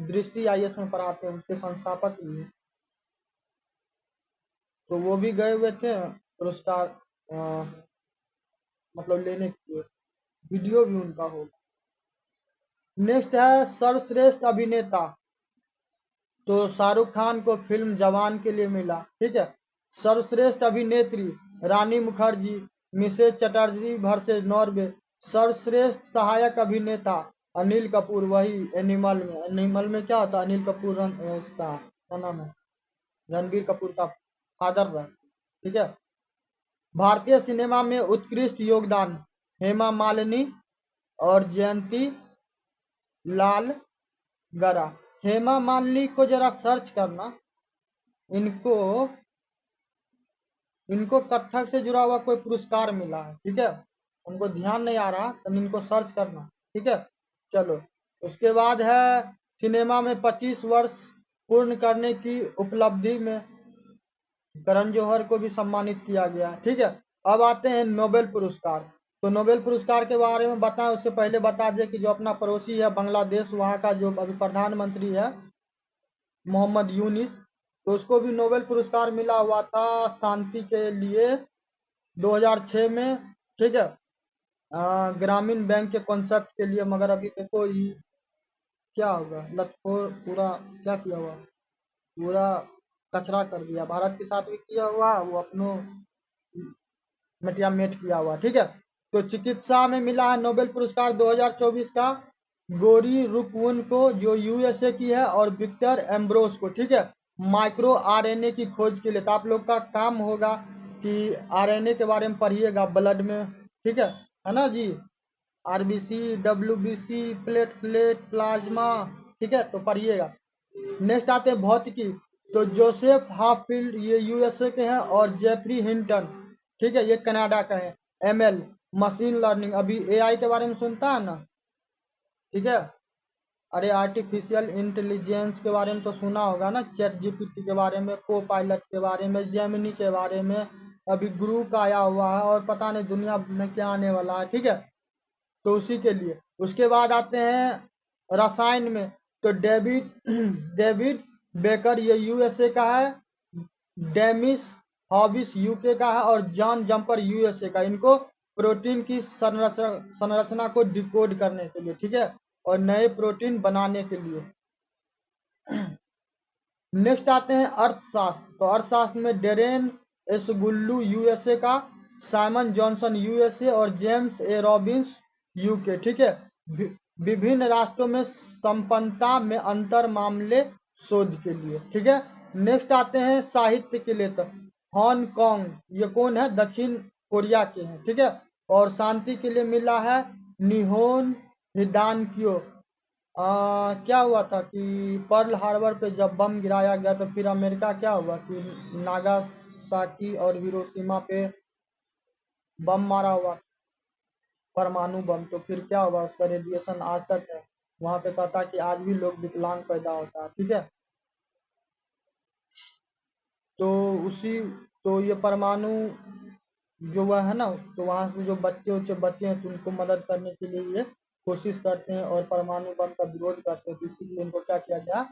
दृष्टि IAS में पढ़ाते हैं, उसके संस्थापक भी हैं। तो वो भी गए हुए थे पुरस्कार मतलब लेने के लिए, वीडियो भी उनका होगा। नेक्स्ट है सर्वश्रेष्ठ अभिनेता। तो शाहरुख खान को फिल्म जवान के लिए मिला। ठीक है। सर्वश्रेष्ठ अभिनेत्री Rani Mukherjee Mrs Chatterjee versus Norway. सर्वश्रेष्ठ सहायक अभिनेता अनिल कपूर, वही एनिमल में। एनिमल में क्या होता है? अनिल कपूर इसका क्या नाम है? रणबीर कपूर का फादर रहा, ठीक है। भारतीय सिनेमा में उत्कृष्ट योगदान हेमा मालिनी और जयंती लाल गरा। हेमा मालिनी को जरा सर्च करना, इनको इनको कथक से जुड़ा हुआ कोई पुरस्कार मिला है, ठीक है। उनको ध्यान नहीं आ रहा तो इनको सर्च करना, ठीक है। चलो, उसके बाद है सिनेमा में 25 वर्ष पूर्ण करने की उपलब्धि में करण जौहर को भी सम्मानित किया गया, ठीक है। अब आते हैं नोबेल पुरस्कार। तो नोबेल पुरस्कार के बारे में बताएं उससे पहले बता दें कि जो अपना पड़ोसी है बांग्लादेश, वहाँ का जो अभी प्रधानमंत्री है मोहम्मद यूनिस, तो उसको भी नोबेल पुरस्कार मिला हुआ था शांति के लिए 2006 में, ठीक है। ग्रामीण बैंक के कॉन्सेप्ट के लिए। मगर अभी देखो ये क्या होगा, लतखोर पूरा क्या किया हुआ, पूरा कचरा कर दिया, भारत के साथ भी किया हुआ, वो अपनों मेट किया हुआ, ठीक है। तो चिकित्सा में मिला है नोबेल पुरस्कार 2024 का गोरी रुकवुन को, जो यूएसए की है, और विक्टर एम्ब्रोस को, ठीक है, माइक्रो आरएनए की खोज के लिए। तो आप लोग का काम होगा कि आरएनए के बारे में पढ़िएगा ब्लड में, ठीक है ना जी। आरबीसी, डब्ल्यूबीसी, प्लेटलेट, प्लाज्मा, ठीक है, तो पढ़िएगा। नेक्स्ट आते हैं भौतिकी। तो जोसेफ हाफील्ड ये यूएसए के हैं, और जेफरी हिंटन, ठीक है, ये कनाडा का है। एमएल मशीन लर्निंग, अभी एआई के बारे में सुनता है ना, ठीक है। अरे आर्टिफिशियल इंटेलिजेंस के बारे में तो सुना होगा ना, चैट जीपीटी के बारे में, को पायलट के बारे में, जेमिनी के बारे में, अभी ग्रुप आया हुआ है, और पता नहीं दुनिया में क्या आने वाला है, ठीक है। तो उसी के लिए। उसके बाद आते हैं रसायन में। तो डेविड डेविड बेकर ये यूएसए का है, डेमिस हॉबिस यूके का है, और जॉन जंपर यूएसए का। इनको प्रोटीन की संरचना को डिकोड करने के लिए, ठीक है, और नए प्रोटीन बनाने के लिए। नेक्स्ट आते हैं अर्थशास्त्र। तो अर्थशास्त्र में डेरेन एसगुल्लू यूएसए का, साइमन जॉनसन यूएसए, और जेम्स ए रॉबिन्स यूके, ठीक है। विभिन्न राष्ट्रों में संपन्नता में अंतर मामले शोध के लिए, ठीक है। नेक्स्ट आते हैं साहित्य के लिए। तो हांगकांग ये कौन है, दक्षिण कोरिया के हैं, ठीक है। और शांति के लिए मिला है निहोन हिदानक्यो। क्या हुआ था कि पर्ल हार्बर पे जब बम गिराया गया, तो फिर अमेरिका क्या हुआ कि नागासाकी और हिरोशिमा पे बम मारा हुआ, परमाणु बम। तो फिर क्या हुआ, उसका रेडिएशन आज तक है वहां पे। कहता कि आज भी लोग विकलांग पैदा होता है, ठीक है। तो उसी तो ये परमाणु जो वह है ना, तो वहां से जो बच्चे हैं तो उनको मदद करने के लिए ये कोशिश करते हैं, और परमाणु बम का विरोध करते हैं। तो इसीलिए इनको क्या किया गया,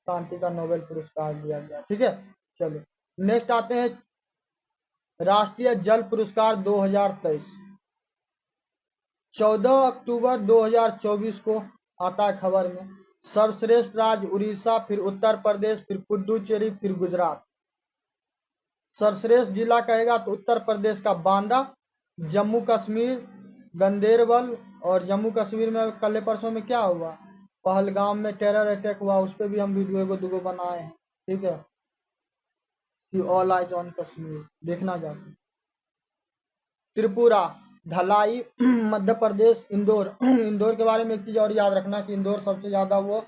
शांति का नोबेल पुरस्कार दिया गया, ठीक है। चलो, नेक्स्ट आते हैं राष्ट्रीय जल पुरस्कार 2023। 14 अक्टूबर 2024 को आता है खबर में। सर्वश्रेष्ठ राज्य उड़ीसा, फिर उत्तर प्रदेश, फिर पुडुचेरी, फिर गुजरात। सर्वश्रेष्ठ जिला कहेगा तो उत्तर प्रदेश का बांदा, जम्मू कश्मीर गंदेरबल, और जम्मू कश्मीर में कल परसों में क्या हुआ, पहलगाम में टेरर अटैक हुआ, उस पर भी हम वीडियो को दुगो बनाए हैं, ठीक है, कि ऑल आइज ऑन कश्मीर देखना जाके। त्रिपुरा, ढलाई, मध्य प्रदेश, इंदौर। इंदौर के बारे में एक चीज और याद रखना कि इंदौर सबसे ज्यादा वो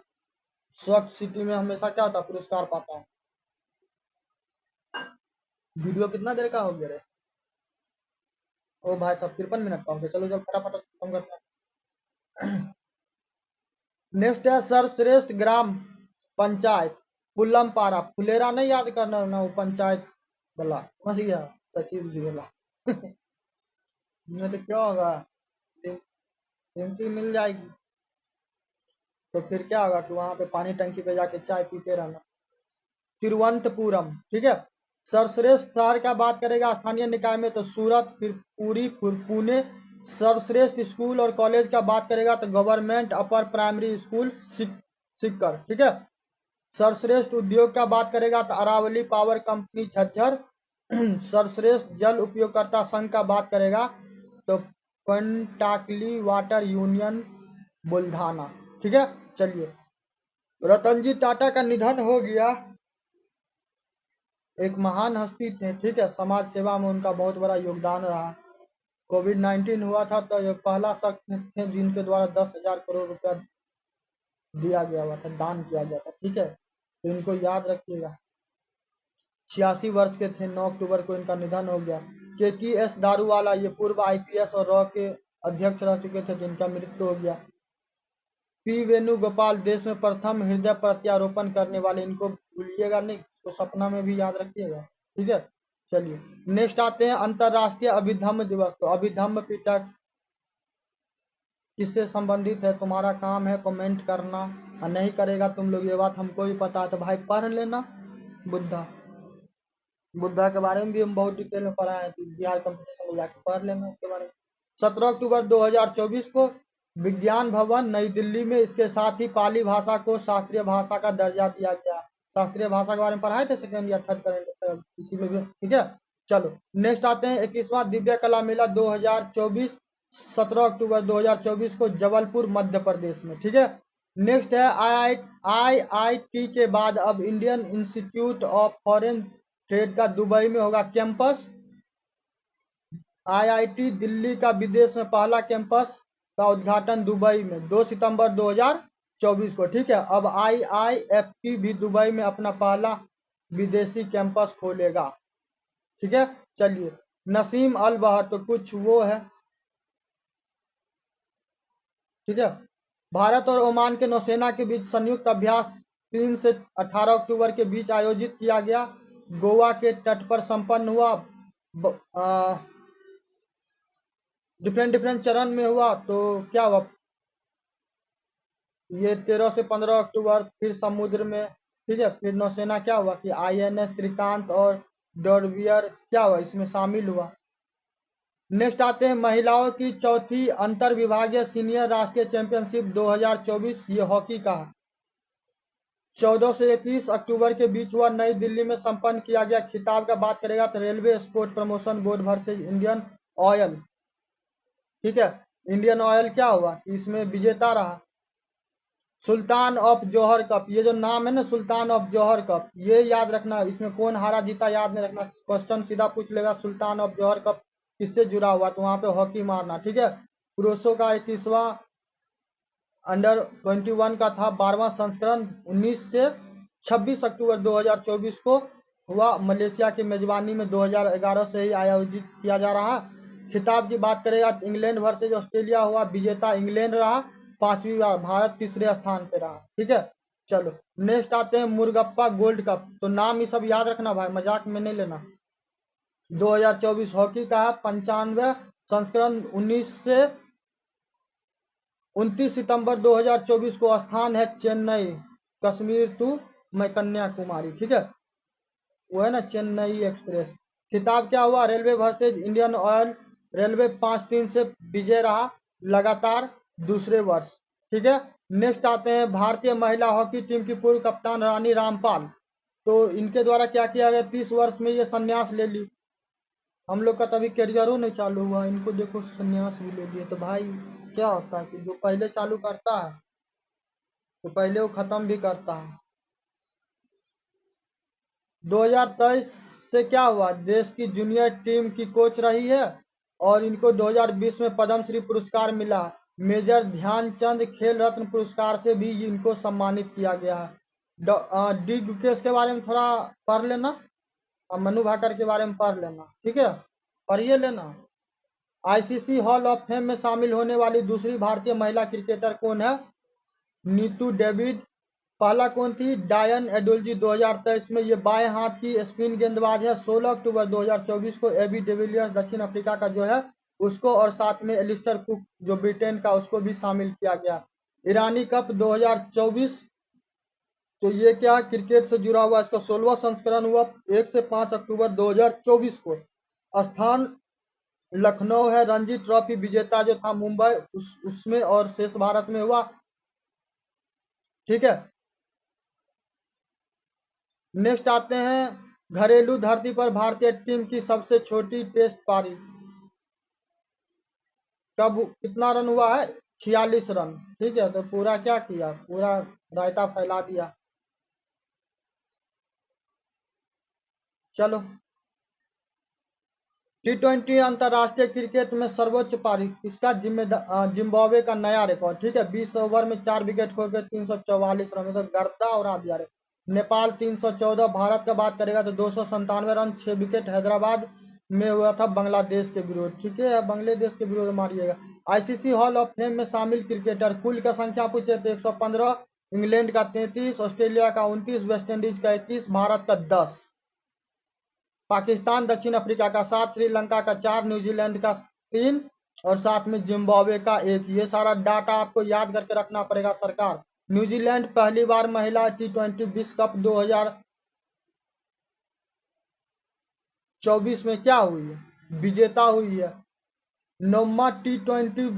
स्वच्छ सिटी में हमेशा क्या होता पुरस्कार पाता है। वीडियो कितना देर का हो गया रे, ओ भाई साहब 53 मिनट का हो गया। चलो जब फटाफट खत्म करते हैं। नेक्स्ट है सर्वश्रेष्ठ ग्राम पंचायत पुल्लमपारा, फुलेरा नहीं याद करना ना, वो पंचायत वाला समझ गया, सचिव जी वाला। नहीं तो क्या होगा, गिनती मिल जाएगी तो फिर क्या होगा कि वहां पे पानी टंकी पे जाके चाय पीते रहना। तिरुवनंतपुरम, ठीक है। सर्वश्रेष्ठ शहर का बात करेगा स्थानीय निकाय में, तो सूरत, फिर पुरी, फिर पुणे। सर्वश्रेष्ठ स्कूल और कॉलेज का बात करेगा तो गवर्नमेंट अपर प्राइमरी स्कूल सिक्कर, ठीक है। सर्वश्रेष्ठ उद्योग का बात करेगा तो अरावली पावर कंपनी झज्जर। सर्वश्रेष्ठ जल उपयोगकर्ता संघ का बात करेगा तो पंटाकली वाटर यूनियन बुल्ढाना, ठीक है। चलिए, रतन जी टाटा का निधन हो गया। एक महान हस्ती थे, ठीक है, समाज सेवा में उनका बहुत बड़ा योगदान रहा। कोविड-19 हुआ था तो ये पहला शख्स थे जिनके द्वारा 10,000 करोड़ रुपया दिया गया हुआ था, दान किया गया था, ठीक है, तो इनको याद रखिएगा। 86 वर्ष के थे, 9 अक्टूबर को इनका निधन हो गया। KKS दारूवाला, ये पूर्व IPS और रॉ के अध्यक्ष रह चुके थे, जिनका मृत्यु हो गया। P वेणुगोपाल, देश में प्रथम हृदय प्रत्यारोपण करने वाले, इनको भूलिएगा नहीं, तो सपना में भी याद रखिएगा, ठीक है। चलिए नेक्स्ट आते हैं अंतरराष्ट्रीय अभिधम्म दिवस। तो अभिधम्म पिटक किससे संबंधित है, तुम्हारा काम है कमेंट करना, और नहीं करेगा तुम लोग, ये बात हमको भी पता है, तो भाई पढ़ लेना। बुद्धा बुद्धा के बारे में भी हम बहुत डिटेल में पढ़ा है, तो बिहार कंपटीशन में जाकर पढ़ लेना उसके बारे में। 17 अक्टूबर 2024 को विज्ञान भवन नई दिल्ली में, इसके साथ ही पाली भाषा को शास्त्रीय भाषा का दर्जा दिया गया। शास्त्रीय भाषा के बारे में पढ़ाए थे सेकेंड या थर्ड करेंट इसी में भी, ठीक है। चलो नेक्स्ट आते हैं 21वां दिव्य कला मेला 2024, 17 अक्टूबर 2024 को जबलपुर मध्य प्रदेश में, ठीक है। नेक्स्ट है IIT के बाद अब Indian institute of foreign trade का दुबई में होगा कैंपस। IIT दिल्ली का विदेश में पहला कैंपस का उद्घाटन दुबई में 2 सितंबर 2024 को, ठीक है। अब IIFT भी दुबई में अपना पहला विदेशी कैंपस खोलेगा, ठीक है। चलिए नसीम अल बहर, तो कुछ वो है, ठीक है। भारत और ओमान के नौसेना के बीच संयुक्त अभ्यास 3 से 18 अक्टूबर के बीच आयोजित किया गया, गोवा के तट पर संपन्न हुआ। डिफरेंट चरण में हुआ, तो क्या हुआ, ये 13 से 15 अक्टूबर, फिर समुद्र में, ठीक है। फिर नौसेना क्या हुआ कि INS त्रिकांत और डॉर्वियर क्या हुआ इसमें शामिल हुआ। नेक्स्ट आते हैं महिलाओं की चौथी अंतर विभागीय सीनियर राष्ट्रीय चैंपियनशिप 2024, ये हॉकी का 14 से 21 अक्टूबर के बीच हुआ, नई दिल्ली में संपन्न किया गया। खिताब का बात करेगा तो railway sport promotion board versus Indian oil, ठीक है। इंडियन ऑयल क्या हुआ कि इसमें विजेता रहा। सुल्तान ऑफ जौहर कप, ये जो नाम है ना सुल्तान ऑफ जौहर कप, ये याद रखना, इसमें कौन हारा जीता याद नहीं रखना, क्वेश्चन सीधा पूछ लेगा सुल्तान ऑफ जौहर कप किससे जुड़ा हुआ, तो वहां पे हॉकी मारना, ठीक है। पुरुषों का 21वां अंडर 21 का था 12वां संस्करण 19 से 26 अक्टूबर 2024 को हुआ, मलेशिया की मेजबानी में 2011 से ही आयोजित किया जा रहा। खिताब की बात करेगा तो इंग्लैंड वर्सेज ऑस्ट्रेलिया हुआ, विजेता इंग्लैंड रहा, 5वीं बार, भारत तीसरे स्थान पे रहा, ठीक है। चलो नेक्स्ट आते हैं मुर्गप्पा गोल्ड कप, तो नाम ये सब याद रखना भाई, मजाक में नहीं लेना। 2024 हॉकी का 95वां संस्करण 19 से 29 सितंबर 2024 को, स्थान है चेन्नई, कश्मीर टू मैं कन्याकुमारी, ठीक है, वो है ना चेन्नई एक्सप्रेस। खिताब क्या हुआ, railway versus Indian oil, railway 5-3 से विजय रहा लगातार दूसरे वर्ष, ठीक है। नेक्स्ट आते हैं भारतीय महिला हॉकी टीम की पूर्व कप्तान रानी रामपाल, तो इनके द्वारा क्या किया गया, 30 वर्ष में ये संन्यास ले ली। हम लोग का तभी करियरों नहीं चालू हुआ, इनको देखो संन्यास भी ले लिए, तो भाई क्या होता है कि जो पहले चालू करता है तो पहले वो खत्म भी करता है। 2023 से क्या हुआ, देश की जूनियर टीम की कोच रही है, और इनको 2020 में पद्मश्री पुरस्कार मिला। मेजर ध्यानचंद खेल रत्न पुरस्कार से भी इनको सम्मानित किया गया है। डी गुकेश के बारे में थोड़ा पढ़ लेना, और मनु भाकर के बारे में पढ़ लेना, ठीक है, पढ़िए लेना। ICC हॉल ऑफ फेम में शामिल होने वाली दूसरी भारतीय महिला क्रिकेटर कौन है, नीतू डेविड। पहला कौन थी, डायन एडोल्जी, 2023 में, ये बाएं हाथ की स्पिन गेंदबाज है। 16 अक्टूबर 2024 को एबी डिविलियर्स दक्षिण अफ्रीका का जो है उसको, और साथ में एलिस्टर कुक जो ब्रिटेन का, उसको भी शामिल किया गया। ईरानी कप 2024, तो ये क्या क्रिकेट से जुड़ा हुआ, इसका 16वां संस्करण हुआ 1 से 5 अक्टूबर 2024 को। स्थान लखनऊ है। रणजी ट्रॉफी विजेता जो था मुंबई, उसमें और शेष भारत में हुआ, ठीक है। नेक्स्ट आते हैं घरेलू धरती पर भारतीय टीम की सबसे छोटी टेस्ट पारी, कब कितना रन हुआ है, 46 रन, ठीक है। तो पूरा क्या किया, पूरा रायता फैला दिया। चलो, T20 अंतर्राष्ट्रीय क्रिकेट में सर्वोच्च पारी इसका जिम्बाब्वे का नया रिकॉर्ड, ठीक है। 20 ओवर में 4 विकेट खो के 344 रन, तो गर्दा और आप जा रहे। नेपाल 314, भारत का बात करेगा तो 297 रन, 6 विकेट हैदराबाद में हुआ था बांग्लादेश के विरोध, ठीक है। बांग्लादेश के विरोध मारिएगा। आईसीसी हॉल ऑफ फेम में शामिल क्रिकेटर कुल का संख्या पूछे तो 115, इंग्लैंड का 33, ऑस्ट्रेलिया का 29, वेस्ट इंडीज का 21, भारत का 10, पाकिस्तान दक्षिण अफ्रीका का 7, श्रीलंका का 4, न्यूजीलैंड का 3 और साथ में जिम्बाब्वे का 1। ये सारा डाटा आपको याद करके रखना पड़ेगा सरकार। न्यूजीलैंड पहली बार महिला T20 विश्व कप 2024 में क्या हुई है, विजेता हुई है। 9वां T20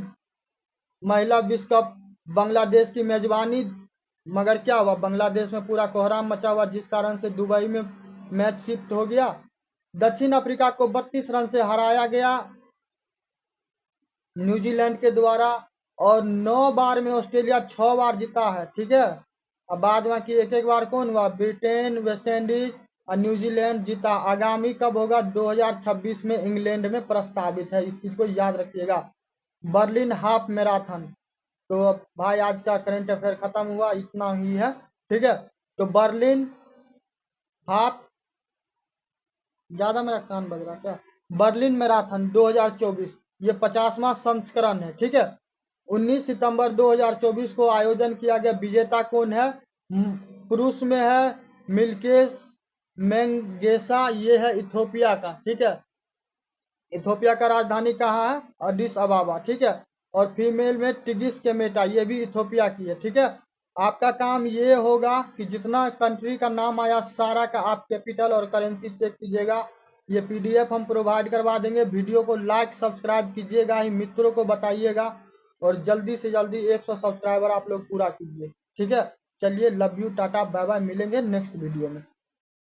महिला विश्व कप बांग्लादेश की मेजबानी, मगर क्या हुआ, बांग्लादेश में पूरा कोहराम मचा हुआ, जिस कारण से दुबई में मैच शिफ्ट हो गया। दक्षिण अफ्रीका को 32 रन से हराया गया न्यूजीलैंड के द्वारा, और 9 बार में ऑस्ट्रेलिया 6 बार जीता है, ठीक है। अब बाद में कि एक बार कौन हुआ, ब्रिटेन, वेस्ट इंडीज और न्यूजीलैंड जीता। आगामी कब होगा, 2026 में इंग्लैंड में प्रस्तावित है, इस चीज को याद रखिएगा। बर्लिन हाफ मैराथन, तो भाई आज का करंट अफेयर खत्म हुआ, इतना ही है, ठीक है। तो बर्लिन हाफ, ज्यादा मेरा कान बज रहा क्या, बर्लिन मैराथन 2024 ये 50वां संस्करण है, ठीक है। 19 सितंबर 2024 को आयोजन किया गया। विजेता कौन है, पुरुष में है मिल्केश मेंगेसा, ये है इथोपिया का, ठीक है। इथोपिया का राजधानी कहाँ है, अडिस अबाबा, ठीक है। और फीमेल में टिगिस केमेटा, ये भी इथोपिया की है, ठीक है। आपका काम ये होगा कि जितना कंट्री का नाम आया सारा का आप कैपिटल और करेंसी चेक कीजिएगा। ये पीडीएफ हम प्रोवाइड करवा देंगे। वीडियो को लाइक सब्सक्राइब कीजिएगा, ही मित्रों को बताइएगा, और जल्दी से जल्दी 100 सब्सक्राइबर आप लोग पूरा कीजिए, ठीक है। चलिए, love you, tata bye bye, मिलेंगे नेक्स्ट वीडियो में।